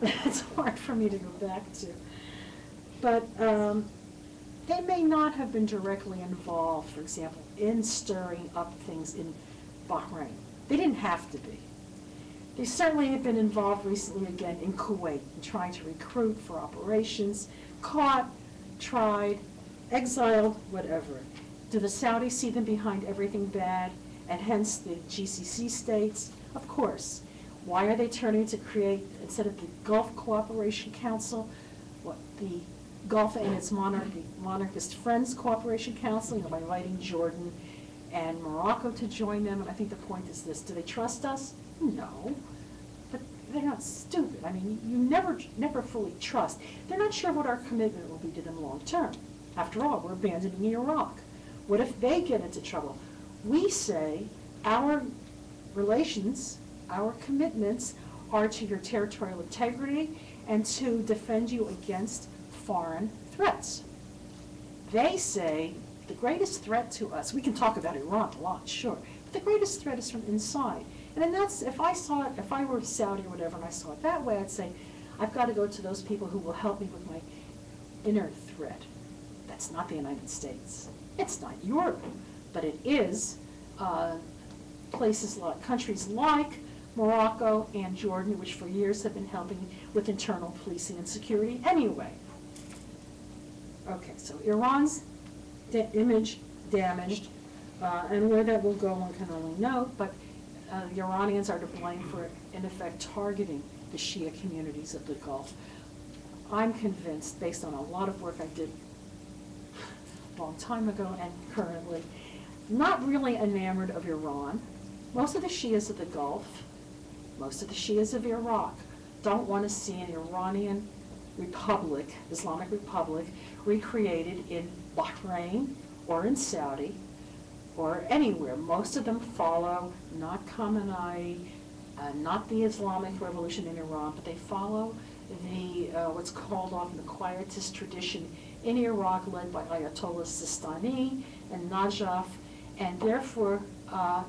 S8: it's hard for me to go back to. But they may not have been directly involved, for example, in stirring up things in Bahrain. They didn't have to be. They certainly have been involved recently again in Kuwait in trying to recruit for operations, caught, tried, exiled, whatever. Do the Saudis see them behind everything bad, and hence the GCC states? Of course. Why are they turning to create, instead of the Gulf Cooperation Council, what the Gulf and its monarchist friends cooperation council, by inviting Jordan and Morocco to join them? And I think the point is this: do they trust us? No, but they're not stupid. I mean, you never fully trust. They're not sure what our commitment will be to them long term. After all, we're abandoning Iraq. What if they get into trouble? We say our relations, our commitments are to your territorial integrity and to defend you against foreign threats. They say the greatest threat to us, we can talk about Iran a lot, sure, but the greatest threat is from inside. And then that's, if I were Saudi or whatever and I saw it that way, I'd say, I've got to go to those people who will help me with my inner threat. That's not the United States. It's not Europe, but it is countries like Morocco and Jordan, which for years have been helping with internal policing and security anyway. Okay, so Iran's image damaged, and where that will go one can only note, but the Iranians are to blame for, in effect, targeting the Shia communities of the Gulf. I'm convinced, based on a lot of work I did a long time ago and currently, not really enamored of Iran. Most of the Shias of the Gulf, most of the Shias of Iraq don't want to see an Iranian republic, Islamic Republic, recreated in Bahrain or in Saudi or anywhere. Most of them follow not Khamenei, not the Islamic Revolution in Iran, but they follow the what's called often the quietist tradition in Iraq, led by Ayatollah Sistani and Najaf, and therefore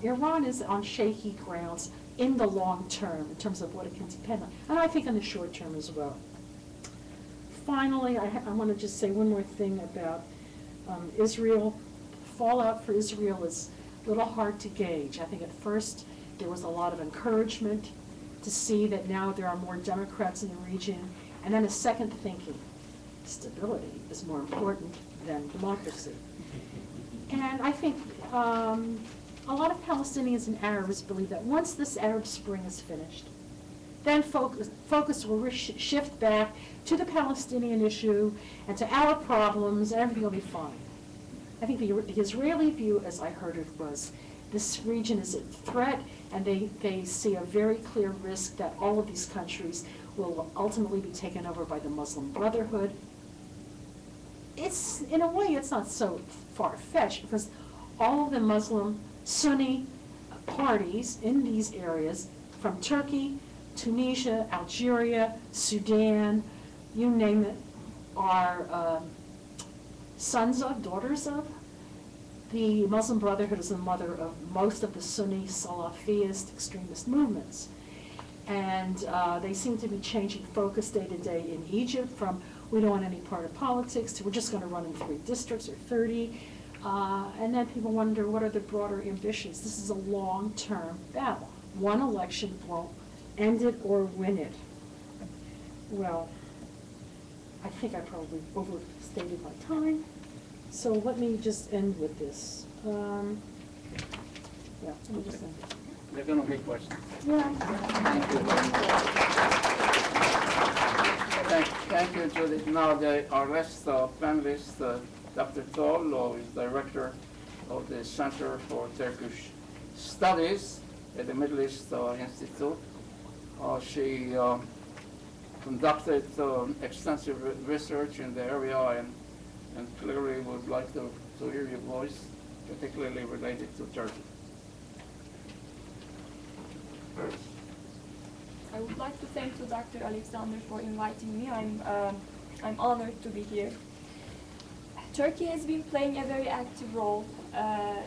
S8: Iran is on shaky grounds in the long term in terms of what it can depend on, and I think in the short term as well. Finally, I want to just say one more thing about Israel. Fallout for Israel is a little hard to gauge. I think at first there was a lot of encouragement to see that now there are more Democrats in the region, and then a second thinking, stability is more important than democracy. And I think a lot of Palestinians and Arabs believe that once this Arab Spring is finished, then focus will shift back to the Palestinian issue and to our problems, and everything will be fine. I think the Israeli view, as I heard it, was this region is a threat, and they see a very clear risk that all of these countries will ultimately be taken over by the Muslim Brotherhood. It's, in a way, it's not so far-fetched, because all of the Muslim Sunni parties in these areas, from Turkey, Tunisia, Algeria, Sudan, you name it, are sons of, daughters of. The Muslim Brotherhood is the mother of most of the Sunni Salafist extremist movements. And they seem to be changing focus day to day in Egypt from we don't want any part of politics to we're just going to run in 3 districts or 30. And then people wonder, what are the broader ambitions? This is a long-term battle. One election won't end it or win it. Well, I think I probably overstated my time. So let me just end with this. Yeah, let me just end.
S2: They're going to be questions.
S8: Yeah.
S2: Thank you very much. Thank you, Judith. Now, our last panelist, Dr. Tol, who is director of the Center for Turkish Studies at the Middle East Institute. She conducted extensive research in the area and clearly would like to hear your voice, particularly related to Turkey.
S9: I would like to thank to Dr. Alexander for inviting me. I'm honored to be here. Turkey has been playing a very active role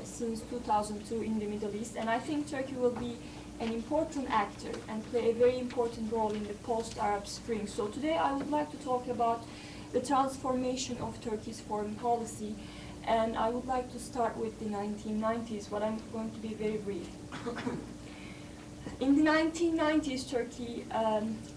S9: since 2002 in the Middle East, and I think Turkey will be an important actor and play a very important role in the post-Arab Spring. So today I would like to talk about the transformation of Turkey's foreign policy, and I would like to start with the 1990s, but I'm going to be very brief. In the 1990s, Turkey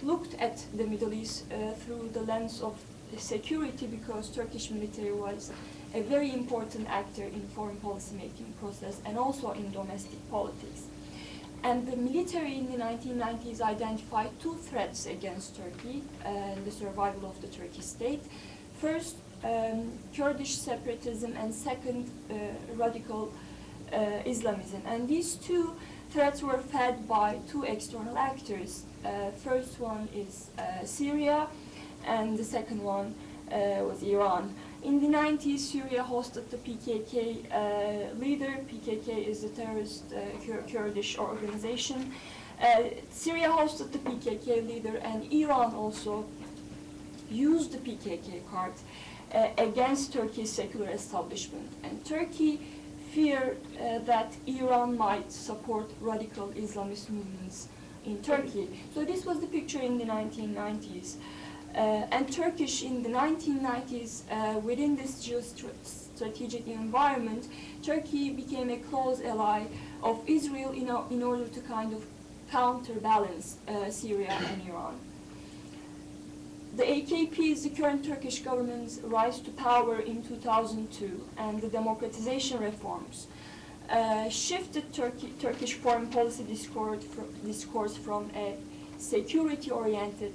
S9: looked at the Middle East through the lens of security, because Turkish military was a very important actor in foreign policy making process and also in domestic politics. And the military in the 1990s identified two threats against Turkey and the survival of the Turkish state. First, Kurdish separatism, and second, radical Islamism. And these two threats were fed by two external actors. First one is Syria, and the second one was Iran. In the 90s, Syria hosted the PKK leader. PKK is a terrorist Kurdish organization. Syria hosted the PKK leader, and Iran also used the PKK card against Turkey's secular establishment. And Turkey feared that Iran might support radical Islamist movements in Turkey. So this was the picture in the 1990s. And Turkish in the 1990s, within this geostrategic environment, Turkey became a close ally of Israel in order to kind of counterbalance Syria and Iran. The AKP is the current Turkish government's rise to power in 2002, and the democratization reforms shifted Turkish foreign policy discourse from a security-oriented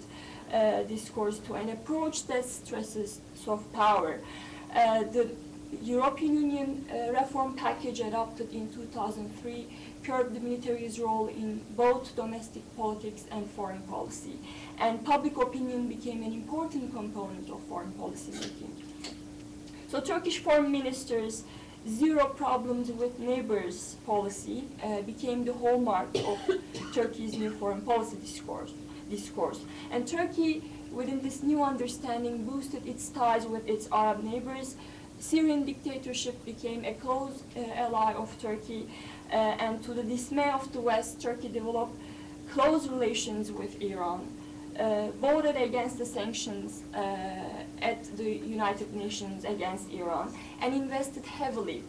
S9: discourse to an approach that stresses soft power. The European Union reform package adopted in 2003 curbed the military's role in both domestic politics and foreign policy, and public opinion became an important component of foreign policy making. So Turkish foreign ministers' zero problems with neighbors policy became the hallmark of Turkey's new foreign policy discourse. And Turkey, within this new understanding, boosted its ties with its Arab neighbors. Syrian dictatorship became a close ally of Turkey, and to the dismay of the West, Turkey developed close relations with Iran, voted against the sanctions at the United Nations against Iran, and invested heavily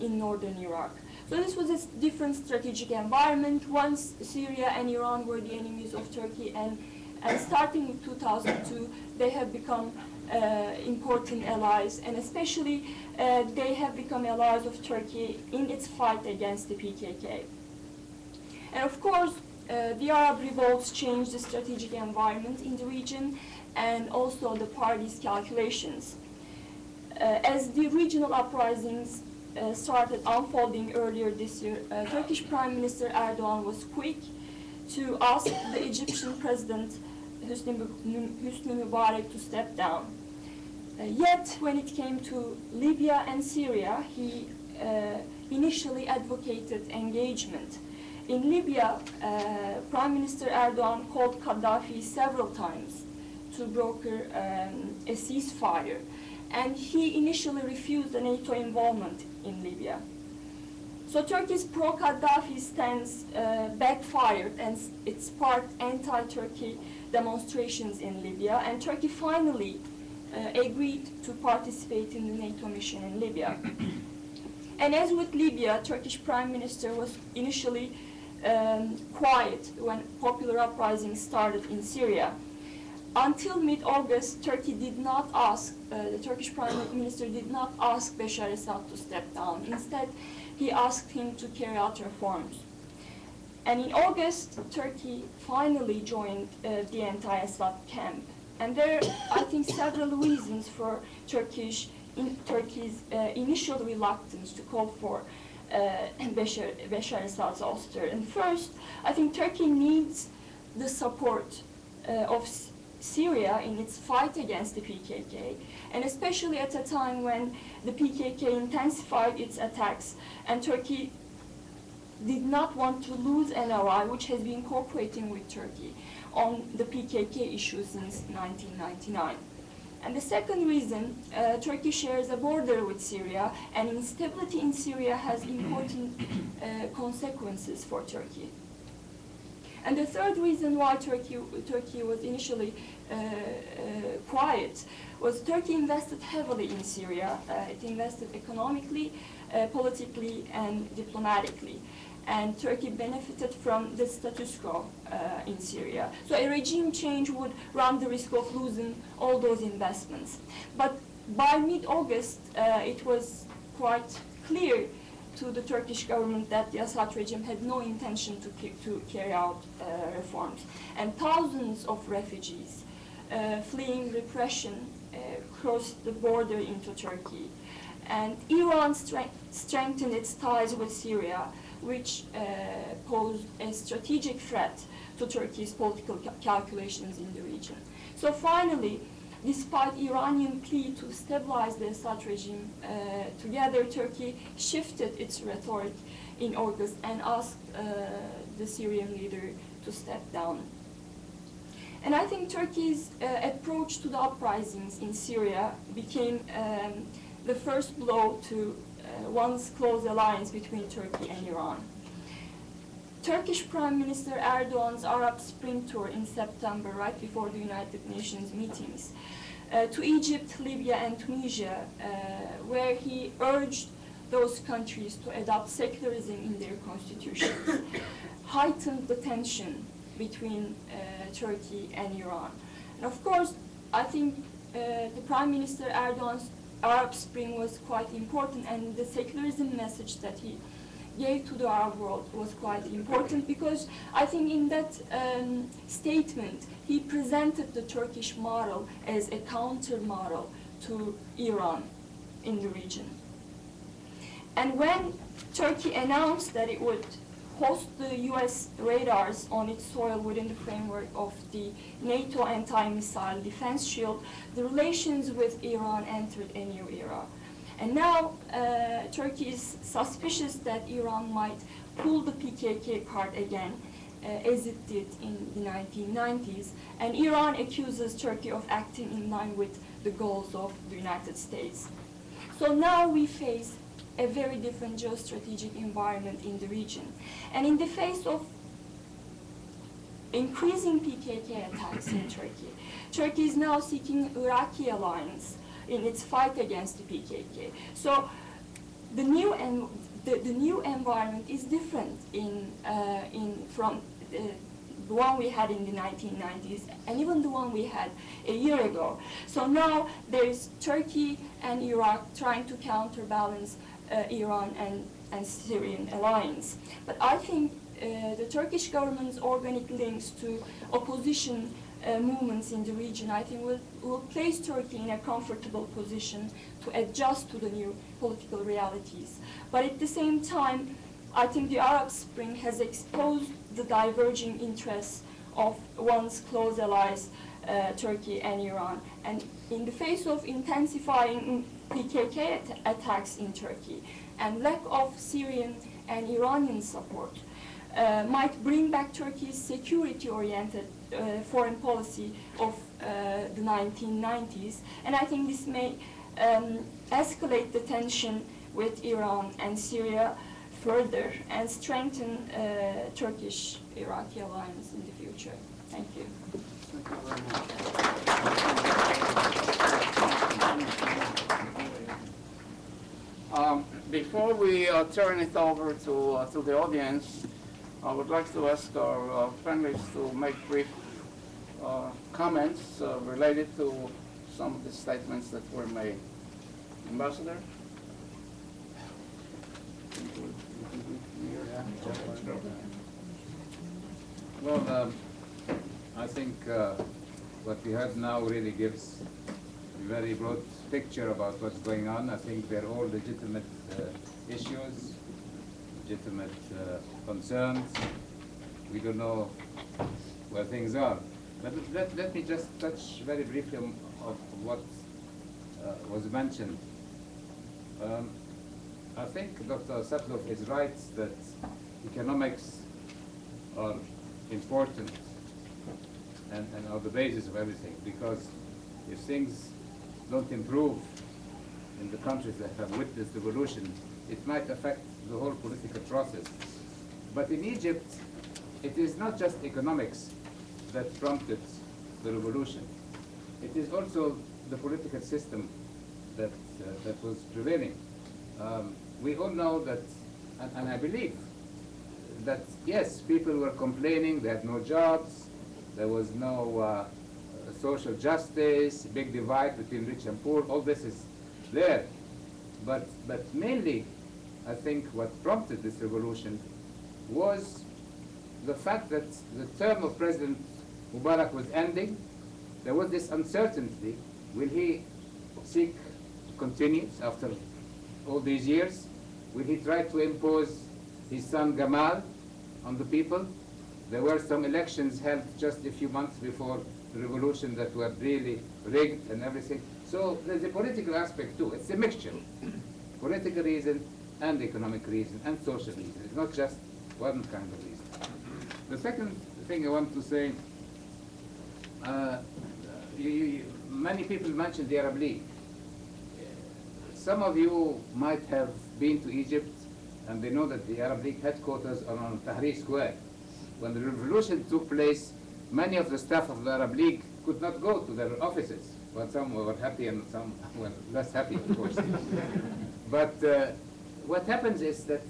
S9: in northern Iraq. So this was a different strategic environment. Once Syria and Iran were the enemies of Turkey, and starting with 2002, they have become important allies, and especially they have become allies of Turkey in its fight against the PKK. And of course, the Arab revolts changed the strategic environment in the region and also the parties' calculations. As the regional uprisings started unfolding earlier this year, Turkish Prime Minister Erdogan was quick to ask the Egyptian President Hosni Mubarak to step down. Yet, when it came to Libya and Syria, he initially advocated engagement. In Libya, Prime Minister Erdogan called Gaddafi several times to broker a ceasefire, and he initially refused the NATO involvement in Libya. So Turkey's pro-Gaddafi stance backfired, and it sparked anti-Turkey demonstrations in Libya, and Turkey finally agreed to participate in the NATO mission in Libya. And as with Libya, Turkish Prime Minister was initially quiet when popular uprisings started in Syria. Until mid-August, Turkey did not ask, the Turkish Prime Minister did not ask Bashar Assad to step down. Instead, he asked him to carry out reforms. And in August, Turkey finally joined the anti-Assad camp. And there are, I think, several reasons for Turkey's initial reluctance to call for Bashar Assad's ouster. And first, I think Turkey needs the support of Syria in its fight against the PKK, and especially at a time when the PKK intensified its attacks and Turkey did not want to lose an ally which has been cooperating with Turkey on the PKK issue since 1999. And the second reason, Turkey shares a border with Syria, and instability in Syria has important consequences for Turkey. And the third reason why Turkey was initially quiet was Turkey invested heavily in Syria. It invested economically, politically, and diplomatically. And Turkey benefited from the status quo in Syria. So a regime change would run the risk of losing all those investments. But by mid-August, it was quite clear to the Turkish government that the Assad regime had no intention to carry out reforms. And thousands of refugees fleeing repression crossed the border into Turkey. And Iran strengthened its ties with Syria, which posed a strategic threat to Turkey's political calculations in the region. So finally, despite Iranian plea to stabilize the Assad regime, together Turkey shifted its rhetoric in August and asked the Syrian leader to step down. And I think Turkey's approach to the uprisings in Syria became the first blow to once close alliance between Turkey and Iran. Turkish Prime Minister Erdogan's Arab Spring tour in September, right before the United Nations meetings, to Egypt, Libya, and Tunisia, where he urged those countries to adopt secularism in their constitutions, heightened the tension between Turkey and Iran. And of course, I think the Prime Minister Erdogan's Arab Spring was quite important, and the secularism message that he gave to the Arab world was quite important, because I think in that statement he presented the Turkish model as a counter model to Iran in the region. And when Turkey announced that it would host the US radars on its soil within the framework of the NATO anti-missile defense shield, the relations with Iran entered a new era. And now Turkey is suspicious that Iran might pull the PKK card again, as it did in the 1990s, and Iran accuses Turkey of acting in line with the goals of the United States. So now we face a very different geostrategic environment in the region. And in the face of increasing PKK attacks in Turkey, Turkey is now seeking Iraqi alliance in its fight against the PKK. So the new environment is different from the one we had in the 1990s, and even the one we had a year ago. So now there is Turkey and Iraq trying to counterbalance Iran and Syrian alliance. But I think the Turkish government's organic links to opposition movements in the region, I think, will place Turkey in a comfortable position to adjust to the new political realities. But at the same time, I think the Arab Spring has exposed the diverging interests of once close allies, Turkey and Iran. And in the face of intensifying PKK attacks in Turkey and lack of Syrian and Iranian support, might bring back Turkey's security-oriented foreign policy of the 1990s. And I think this may escalate the tension with Iran and Syria further and strengthen Turkish-Iraqi alliance in the future. Thank you.
S2: Thank you very much. Before we turn it over to the audience, I would like to ask our panelists to make brief comments related to some of the statements that were made. Ambassador?
S5: Well, I think what we heard now really gives a very broad picture about what's going on. I think they're all legitimate issues, legitimate concerns. We don't know where things are. But let me just touch very briefly on what was mentioned. I think Dr. Satloff is right that economics are important and are the basis of everything, because if things don't improve in the countries that have witnessed revolution, it might affect the whole political process. But in Egypt, it is not just economics that prompted the revolution. It is also the political system that was prevailing. We all know that, and I believe that, yes, people were complaining, they had no jobs, there was no social justice, big divide between rich and poor, all this is there. But mainly, I think what prompted this revolution was the fact that the term of President Mubarak was ending. There was this uncertainty. Will he seek to continue after all these years? Will he try to impose his son Gamal on the people? There were some elections held just a few months before the revolution that were really rigged and everything. So there's a political aspect too. It's a mixture. Political reason and economic reason and social reason. It's not just one kind of reason. The second thing I want to say, many people mentioned the Arab League. Some of you might have been to Egypt and they know that the Arab League headquarters are on Tahrir Square. When the revolution took place, many of the staff of the Arab League could not go to their offices. Well, some were happy and some were less happy, of course. But what happens is that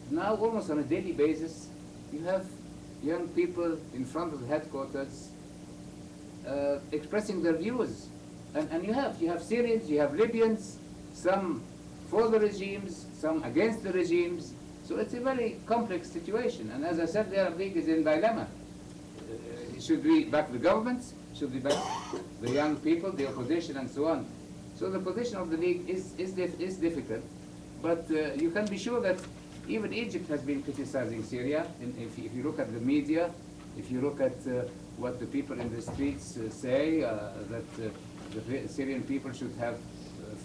S5: now almost on a daily basis, you have young people in front of the headquarters expressing their views. And you have Syrians, you have Libyans, some for the regimes, some against the regimes. So it's a very complex situation. And as I said, the Arab League is in dilemma. Should we back the governments? Should we back the young people, the opposition, and so on? So the position of the League is difficult. But you can be sure that even Egypt has been criticizing Syria. And if you look at the media, if you look at what the people in the streets say, that the Syrian people should have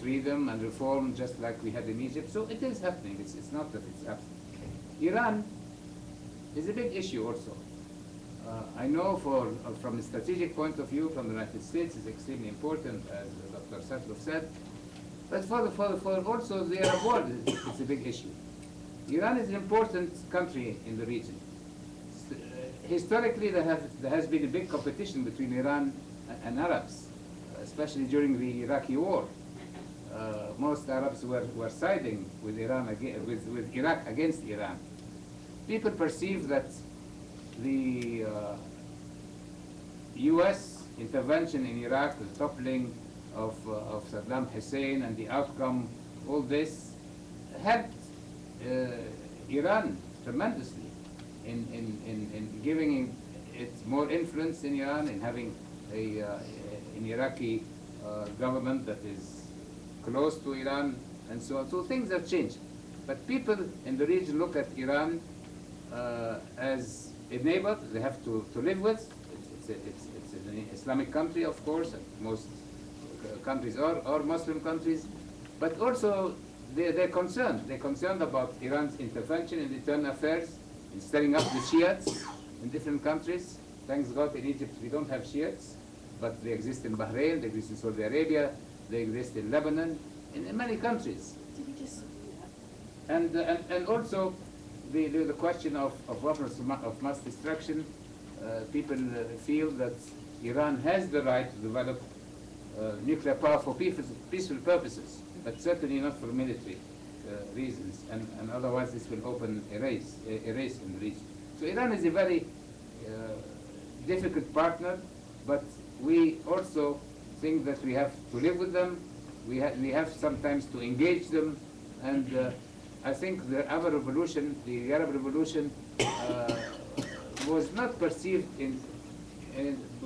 S5: freedom and reform just like we had in Egypt. So it is happening. It's not that it's happening. Iran is a big issue also. I know from a strategic point of view, from the United States, it's extremely important, as Dr. Satloff said. But for also the Arab world, it's a big issue. Iran is an important country in the region. Historically, there has been a big competition between Iran and Arabs, especially during the Iraqi war. Most Arabs were siding with with Iraq against Iran. People perceive that the U.S. intervention in Iraq, the toppling of Saddam Hussein and the outcome, all this helped Iran tremendously in giving it more influence in Iran, in having an Iraqi government that is close to Iran, and so on. So things have changed. But people in the region look at Iran as a neighbor they have to live with. It's an Islamic country, of course, and most countries are Muslim countries. But also they're concerned. They're concerned about Iran's intervention in internal affairs, in stirring up the Shiites in different countries. Thanks God in Egypt we don't have Shiites, but they exist in Bahrain, they exist in Saudi Arabia, they exist in Lebanon, in many countries. And also the question of weapons of mass destruction. People feel that Iran has the right to develop nuclear power for peaceful purposes, but certainly not for military reasons. And otherwise, this will open a race in the region. So Iran is a very difficult partner, but we also think that we have to live with them. We have sometimes to engage them, and I think the Arab Revolution, was not perceived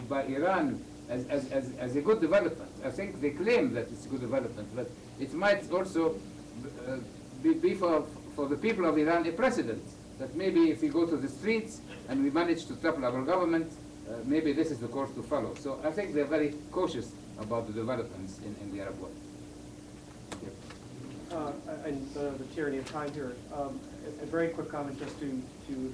S5: by Iran as a good development. I think they claim that it's a good development, but it might also be for the people of Iran a precedent, that maybe if we go to the streets and we manage to topple our government, maybe this is the course to follow. So I think they're very cautious about the developments in the Arab world.
S6: And the tyranny of time here. A very quick comment just to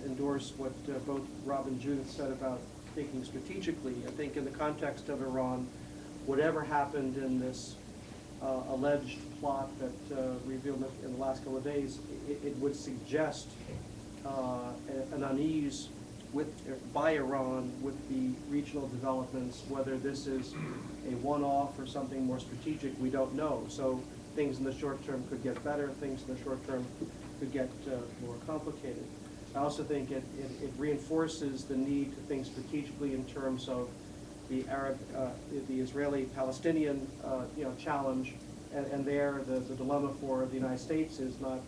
S6: endorse what both Rob and Judith said about thinking strategically. I think in the context of Iran, whatever happened in this alleged plot that revealed in the last couple of days, it would suggest an unease by Iran with the regional developments. Whether this is a one-off or something more strategic, we don't know. So things in the short term could get better, things in the short term could get more complicated. I also think it reinforces the need to think strategically in terms of the Israeli-Palestinian challenge, and there the dilemma for the United States is not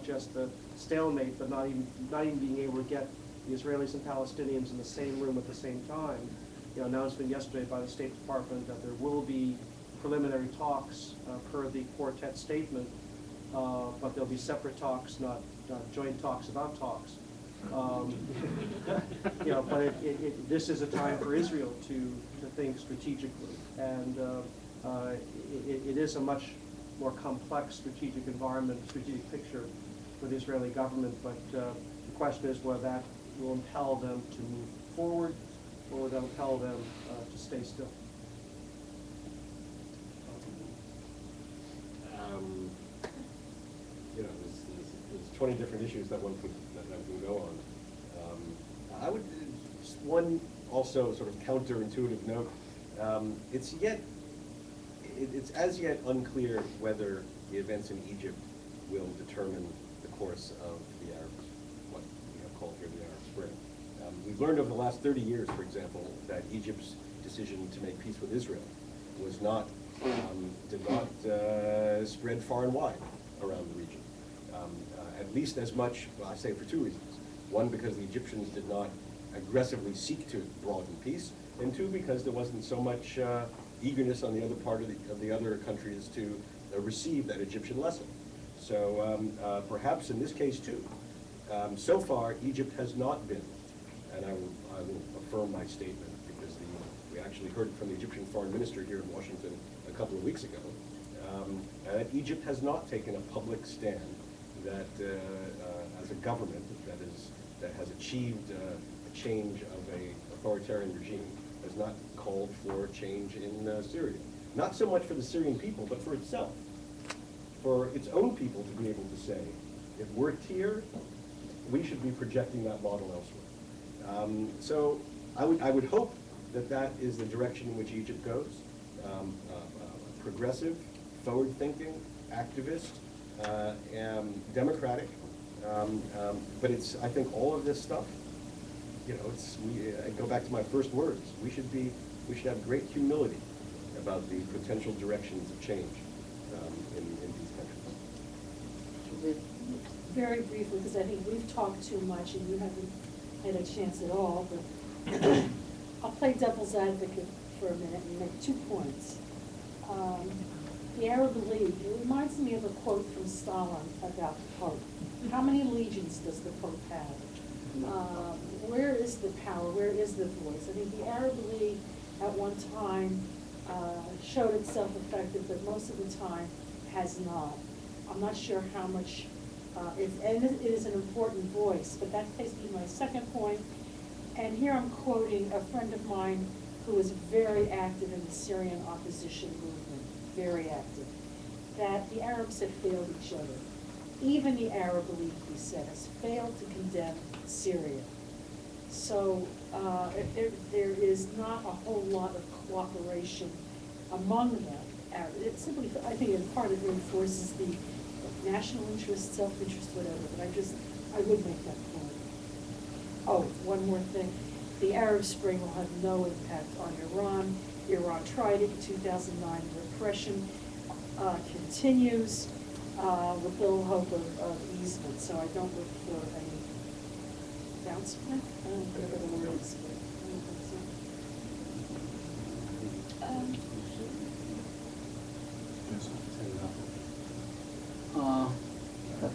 S6: just the stalemate, but not even being able to get the Israelis and Palestinians in the same room at the same time. Announcement yesterday by the State Department that there will be preliminary talks per the quartet statement, but there'll be separate talks, not joint talks about talks. But this is a time for Israel to think strategically, and it is a much more complex strategic environment, strategic picture for the Israeli government. But the question is whether that will impel them to move forward, or will that impel them to stay still.
S7: There's 20 different issues that one can go on. I would, one also sort of counterintuitive note, it's as yet unclear whether the events in Egypt will determine the course of the Arab, what we have called here the Arab Spring. We've learned over the last 30 years, for example, that Egypt's decision to make peace with Israel was not, did not spread far and wide around the region. At least as much, well, I say for two reasons. One, because the Egyptians did not aggressively seek to broaden peace, and two, because there wasn't so much eagerness on the other part of the other countries to receive that Egyptian lesson. So perhaps in this case too. So far, Egypt has not been, and I will affirm my statement because we actually heard it from the Egyptian foreign minister here in Washington a couple of weeks ago, that Egypt has not taken a public stand that as a government that has achieved a change of an authoritarian regime has not called for change in Syria. Not so much for the Syrian people, but for itself. For its own people to be able to say, it worked here, we should be projecting that model elsewhere. So I would hope that that is the direction in which Egypt goes. Progressive, forward-thinking, activist, democratic. But it's, I think all of this stuff, I go back to my first words. We should have great humility about the potential directions of change in these countries.
S8: Very briefly, because I think we've talked too much and you haven't had a chance at all, but I'll play devil's advocate for a minute and make 2 points. The Arab League, it reminds me of a quote from Stalin about the Pope. How many legions does the Pope have? Where is the power? Where is the voice? I think the Arab League at one time showed itself effective, but most of the time has not. I'm not sure how much, and it is an important voice, but that takes me to my second point. And here I'm quoting a friend of mine who was very active in the Syrian opposition movement, very active, that the Arabs have failed each other. Even the Arab League, he said, has failed to condemn Syria. So there is not a whole lot of cooperation among them. It simply, I think, in part, it reinforces the national interest, self-interest, whatever. But I would make that point. Oh, one more thing. The Arab Spring will have no impact on Iran. Iran tried it in 2009. Repression continues with little hope of easement. So I don't look for any bounce back. I don't know what the word is.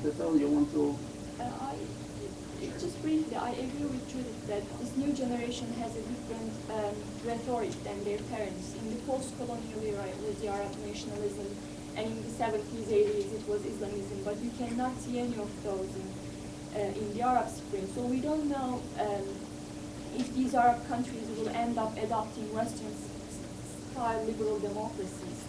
S2: That's all you want to?
S9: Just briefly, I agree with Judith that this new generation has a different rhetoric than their parents. In the post-colonial era, it was the Arab nationalism, and in the 70s, 80s, it was Islamism. But you cannot see any of those in the Arab Spring. So we don't know if these Arab countries will end up adopting Western-style liberal democracies.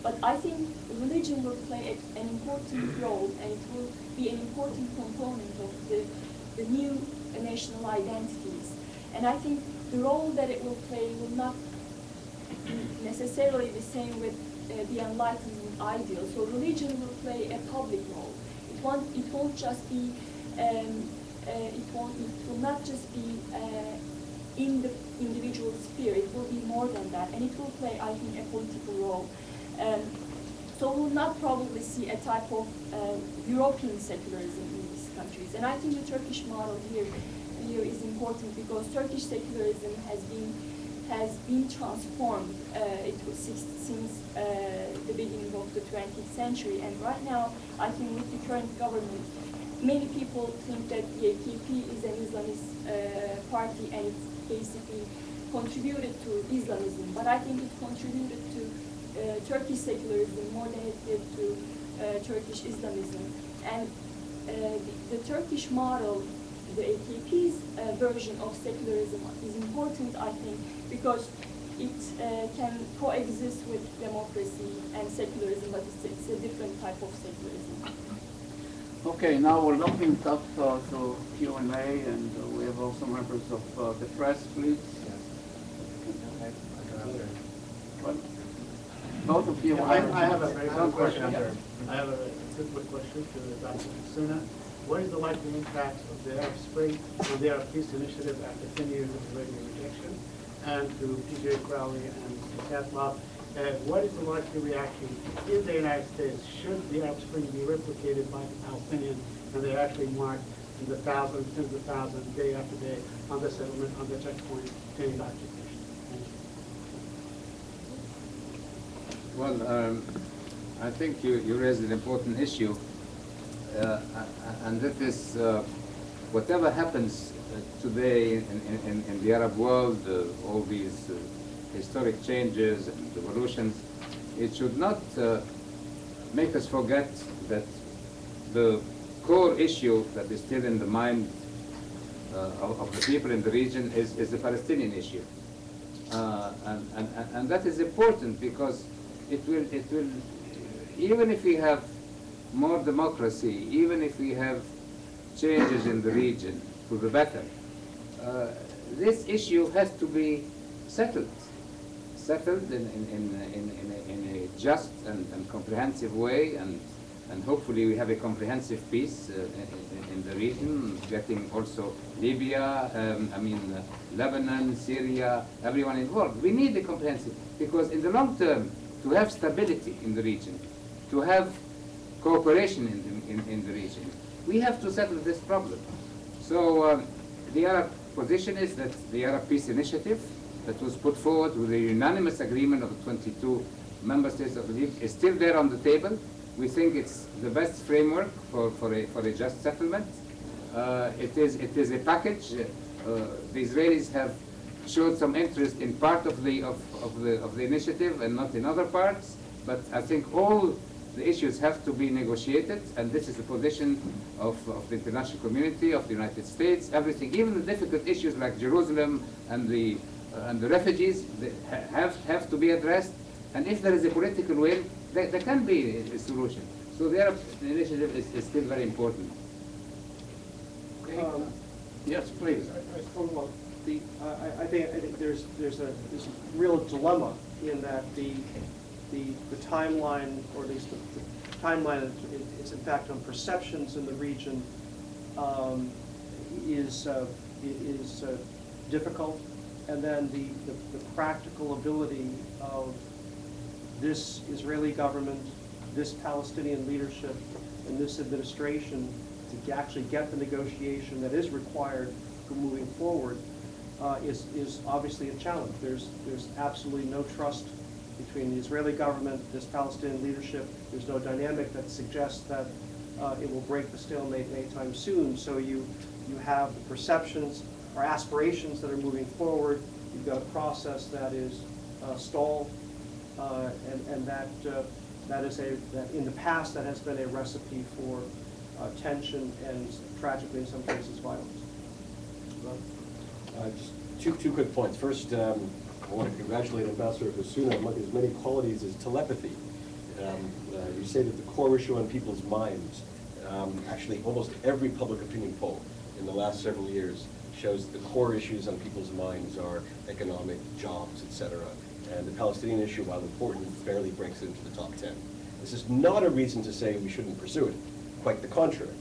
S9: But I think religion will play an important role, and it will be an important component of the new national identities. And I think the role that it will play will not be necessarily the same with the Enlightenment ideal. So religion will play a public role. It won't just be it will not just be in the individual sphere. It will be more than that, and it will play, I think, a political role. So we'll not probably see a type of European secularism in these countries. And I think the Turkish model here is important because Turkish secularism has been transformed since the beginning of the 20th century. And right now, I think with the current government, many people think that the AKP is an Islamist party and it basically contributed to Islamism. But I think it contributed to Turkish secularism more than it did to Turkish Islamism. And the Turkish model, the AKP's version of secularism is important, I think, because it can coexist with democracy and secularism, but it's a different type of secularism.
S2: Okay, now we're opening it up to Q&A, and we have also members of the press, please. What? Both of you.
S10: I have a very
S2: One
S10: good question.
S2: question.
S10: I have a quick question to Dr. Hassouna. What is the likely impact of the Arab Spring on the Arab Peace Initiative after 10 years of Israeli rejection? And to PJ Crowley and Satloff, what is the likely reaction in the United States should the Arab Spring be replicated by the Palestinians and they actually march in the thousands, tens of thousands, day after day on the settlement, on the checkpoint, taking occupation? Thank you.
S5: Well, I think you raised an important issue, and that is whatever happens today in the Arab world, all these historic changes and revolutions, it should not make us forget that the core issue that is still in the mind of the people in the region is the Palestinian issue. And that is important because it will, even if we have more democracy, even if we have changes in the region to the better, this issue has to be settled in a just and comprehensive way, and hopefully we have a comprehensive peace in the region, getting also Libya, Lebanon, Syria, everyone involved. We need a comprehensive, because in the long term, to have stability in the region, to have cooperation in the region, we have to settle this problem. So the Arab position is that the Arab Peace Initiative that was put forward with a unanimous agreement of the 22 member states of the League is still there on the table. We think it's the best framework for a just settlement. It is a package. The Israelis have showed some interest in part of the initiative and not in other parts. But I think all the issues have to be negotiated, and this is the position of the international community, of the United States. Everything, even the difficult issues like Jerusalem and the refugees, they have to be addressed. And if there is a political will, there can be a solution. So the Arab initiative is still very important.
S2: Yes, please.
S6: I think there's a real dilemma in that the timeline, or at least the timeline, its impact on perceptions in the region is difficult, and then the practical ability of this Israeli government, this Palestinian leadership, and this administration to actually get the negotiation that is required for moving forward is obviously a challenge. There's absolutely no trust between the Israeli government, this Palestinian leadership. There's no dynamic that suggests that it will break the stalemate anytime soon. So you have the perceptions or aspirations that are moving forward. You've got a process that is stalled, and that in the past that has been a recipe for tension and tragically in some cases violence.
S7: Just two quick points. First, I want to congratulate Ambassador Hassouna. Among his many qualities is telepathy. You say that the core issue on people's minds, actually almost every public opinion poll in the last several years shows that the core issues on people's minds are economic, jobs, etc. And the Palestinian issue, while important, barely breaks into the top 10. This is not a reason to say we shouldn't pursue it, quite the contrary.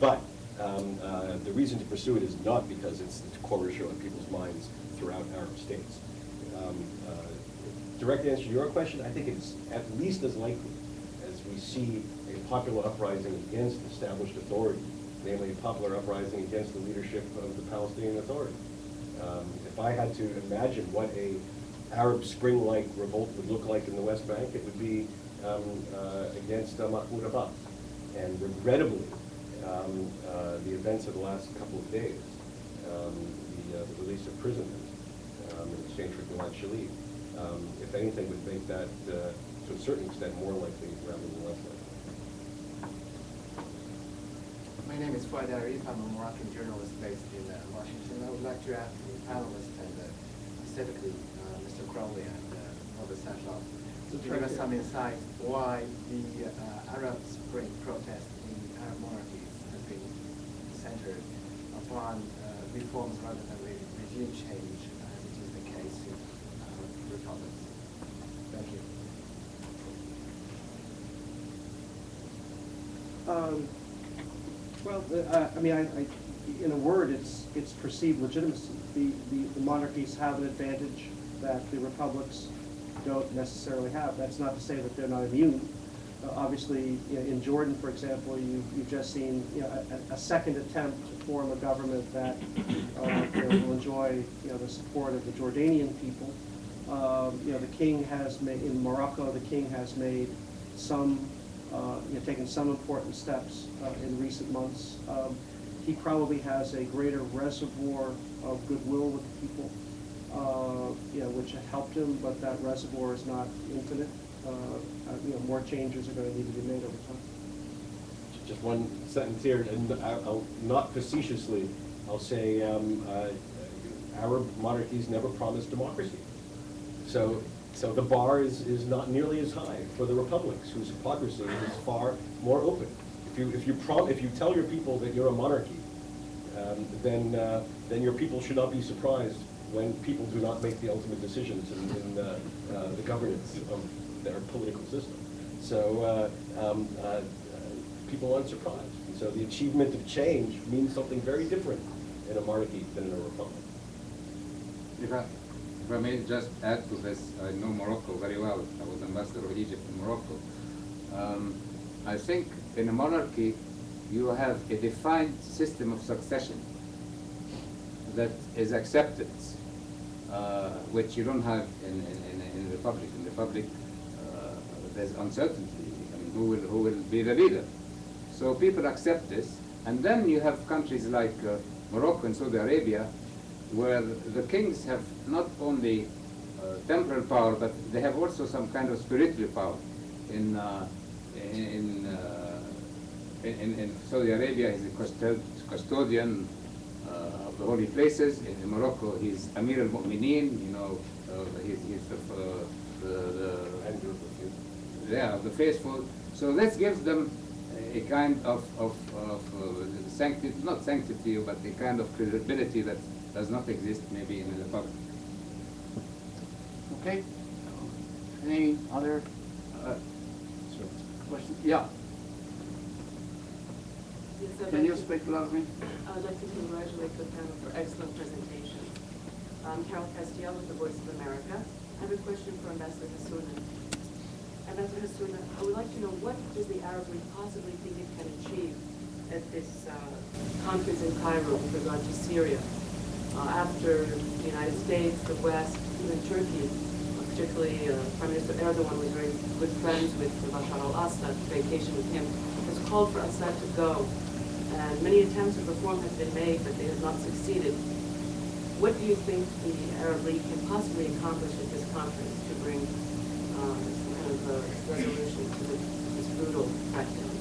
S7: But the reason to pursue it is not because it's the core issue on people's minds throughout Arab states. Direct answer to your question, I think it's at least as likely as we see a popular uprising against established authority, namely a popular uprising against the leadership of the Palestinian Authority. If I had to imagine what a Arab Spring-like revolt would look like in the West Bank, it would be against Mahmoud Abbas. And regrettably, the events of the last couple of days, the release of prisoners in exchange for Gilad Shalit, if anything, would make that, to a certain extent, more likely rather than less likely.
S11: My name is Fouad Arif. I'm a Moroccan journalist based in Washington. I would like to ask the panelists, and specifically Mr. Crowley and Robert Satloff, to give us some insight why the Arab Spring protest in Arab monarchies has been centered upon reforms rather than regime change, which is the case in Arab republics. Thank you.
S6: Well, I mean, in a word, it's perceived legitimacy. The monarchies have an advantage that the republics don't necessarily have. That's not to say that they're not immune. Obviously, in Jordan, for example, you've just seen a second attempt to form a government that will enjoy the support of the Jordanian people. The king has made, in Morocco, the king has made some, taken some important steps in recent months. He probably has a greater reservoir of goodwill with the people, which have helped him, but that reservoir is not infinite. More changes are going to need to be made over time.
S7: Just one sentence here, and I'll not facetiously, I'll say Arab monarchies never promised democracy. So the bar is not nearly as high for the republics, whose hypocrisy is far more open. If you tell your people that you're a monarchy, then your people should not be surprised when people do not make the ultimate decisions in the governance of their political system. So people aren't surprised. And so the achievement of change means something very different in a monarchy than in a republic.
S5: If I may just add to this, I know Morocco very well. I was ambassador of Egypt in Morocco. I think in a monarchy, you have a defined system of succession that is accepted, which you don't have in the republic. In the republic, there's uncertainty. I mean, who will be the leader? So people accept this, and then you have countries like Morocco and Saudi Arabia, where the kings have not only temporal power, but they have also some kind of spiritual power. In Saudi Arabia, he's a custodian of the holy places. In Morocco, he's Amir al-Mu'mineen. He's the faithful. So this gives them a kind of sanctity, not sanctity, but a kind of credibility that does not exist maybe in the public.
S2: Okay. Any other questions? Yeah.
S12: Yes,
S2: Can you speak loudly?
S12: I would like to congratulate the panel for excellent presentation. I'm Carol Castillo with the Voice of America. I have a question for Ambassador Hassouna. Ambassador Hassouna, I would like to know, what does the Arab League possibly think it can achieve at this conference in Cairo with regard to Syria? After the United States, the West, even Turkey particularly Prime Minister Erdogan was very good friends with Bashar al-Assad, vacation with him, has called for Assad to go. And many attempts at reform have been made, but they have not succeeded. What do you think the Arab League can possibly accomplish at this conference to bring some kind of resolution to this brutal crackdown?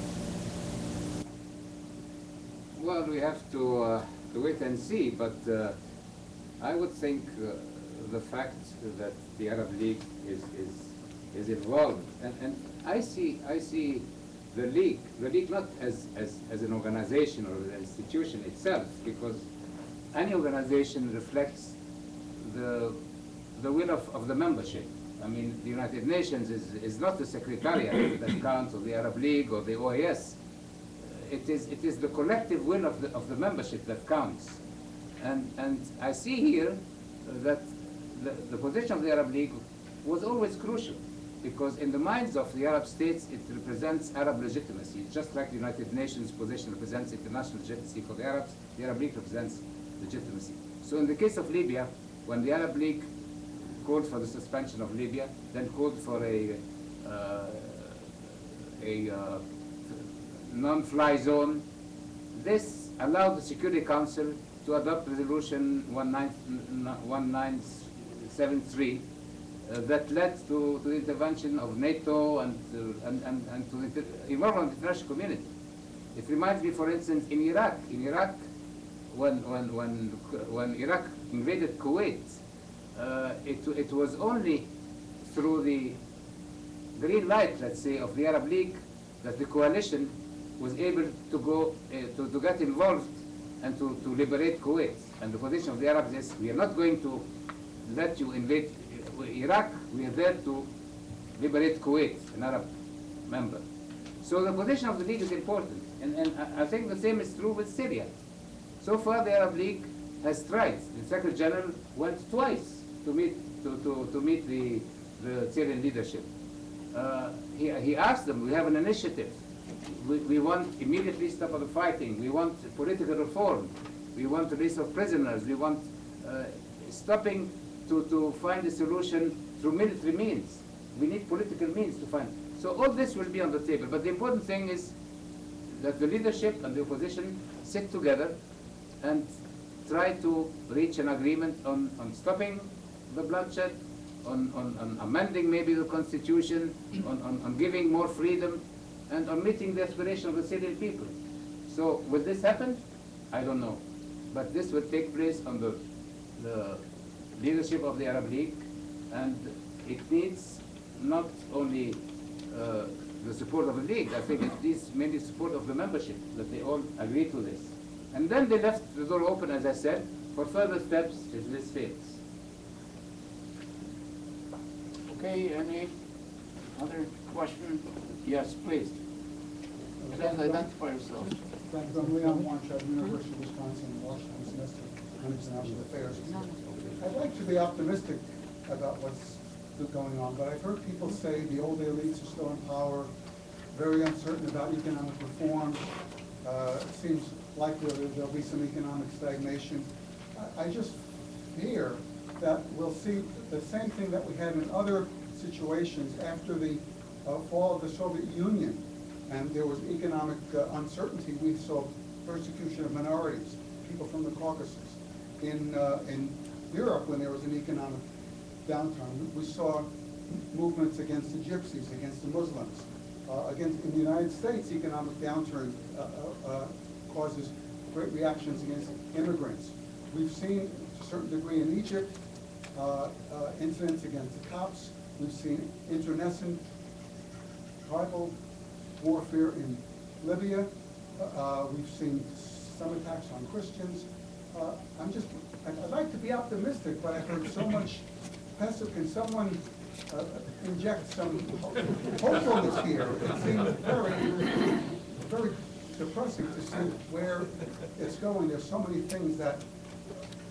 S5: Well, we have to wait and see, but I would think the fact that the Arab League is involved, and I see the League not as an organization or an institution itself, because any organization reflects the will of the membership. I mean, the United Nations is not the secretariat that counts, or the Arab League or the OAS. It is the collective will of the membership that counts. And I see here that the position of the Arab League was always crucial, because in the minds of the Arab states, it represents Arab legitimacy. Just like the United Nations position represents international legitimacy for the Arabs, the Arab League represents legitimacy. So in the case of Libya, when the Arab League called for the suspension of Libya, then called for a non-fly zone, this allowed the Security Council to adopt Resolution 1973 that led to the intervention of NATO and to the involvement of the international community. It reminds me, for instance, in Iraq, when Iraq invaded Kuwait, it was only through the green light, let's say, of the Arab League that the coalition was able to go to get involved and to liberate Kuwait. And the position of the Arabs is, we are not going to let you invade Iraq, we are there to liberate Kuwait, an Arab member. So the position of the League is important, and I think the same is true with Syria. So far the Arab League has tried. The Secretary General went twice to meet the Syrian leadership. He asked them, we have an initiative. We want immediately stop of the fighting. We want political reform. We want release of prisoners. We want stopping to find a solution through military means. We need political means to find. So all this will be on the table. But the important thing is that the leadership and the opposition sit together and try to reach an agreement on stopping the bloodshed, on amending maybe the constitution, on giving more freedom, and on meeting the aspiration of the Syrian people. So will this happen? I don't know. But this will take place under the leadership of the Arab League, and it needs not only the support of the League, I think it needs mainly support of the membership, that they all agree to this. And then they left the door open, as I said, for further steps if this fails.
S2: Okay, any other question? Yes, please. Please identify yourself.
S13: Thank you. I'm Leon Warnchuk, University of Wisconsin, Washington Semester on International Affairs. I'd like to be optimistic about what's going on, but I've heard people say the old elites are still in power, very uncertain about economic reform. It seems likely there'll be some economic stagnation. I just fear that we'll see the same thing that we had in other situations after the fall of the Soviet Union, and there was economic uncertainty. We saw persecution of minorities, people from the Caucasus. In Europe, when there was an economic downturn, we saw movements against the gypsies, against the Muslims. In the United States, economic downturn causes great reactions against immigrants. We've seen, to a certain degree in Egypt, incidents against the cops. We've seen internecine tribal warfare in Libya. We've seen some attacks on Christians. I'd like to be optimistic, but I've heard so much pessimism. Can someone inject some hopefulness here? It seems very depressing to see where it's going. There's so many things that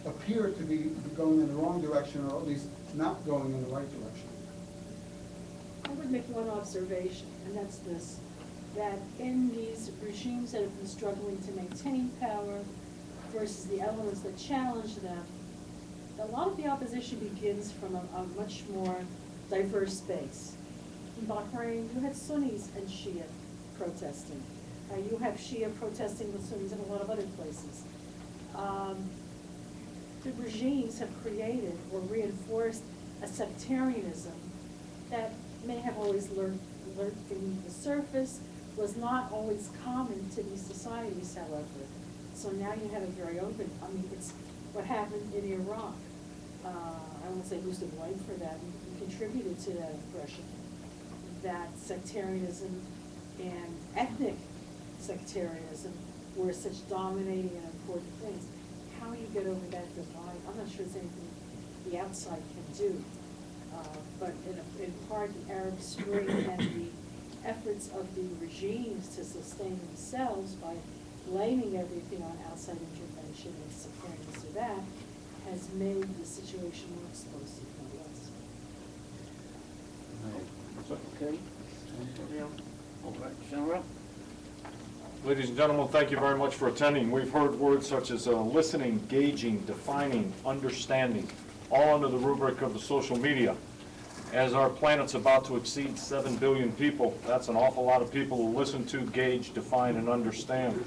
S13: appear to be going in the wrong direction, or at least not going in the right direction.
S8: I would make one observation, and that's this, that in these regimes that have been struggling to maintain power versus the elements that challenge them, a lot of the opposition begins from a much more diverse base. In Bahrain, you had Sunnis and Shia protesting. You have Shia protesting with Sunnis in a lot of other places. The regimes have created or reinforced a sectarianism that may have always lurked beneath the surface, was not always common to these societies, however. So now you have a very open, I mean, it's what happened in Iraq. I won't say who's to blame for that, who contributed to that oppression. That sectarianism and ethnic sectarianism were such dominating and important things. How you get over that divide, I'm not sure there's anything the outside can do. But in part, the Arab Spring and the efforts of the regimes to sustain themselves by blaming everything on outside intervention and supporting this or that has made the situation more explosive, no less.
S2: Okay. All right, General.
S1: Ladies and gentlemen, thank you very much for attending. We've heard words such as listening, gauging, defining, understanding, all under the rubric of the social media. As our planet's about to exceed 7 billion people, that's an awful lot of people to listen to, gauge, define, and understand.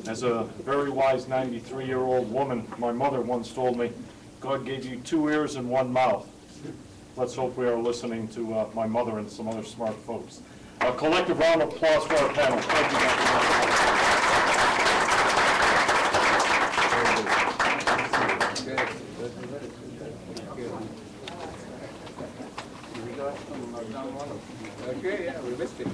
S1: As a very wise 93-year-old woman, my mother once told me, God gave you 2 ears and 1 mouth. Let's hope we are listening to my mother and some other smart folks. A collective round of applause for our panel. Thank you, Dr.
S5: Okay, yeah, we missed it.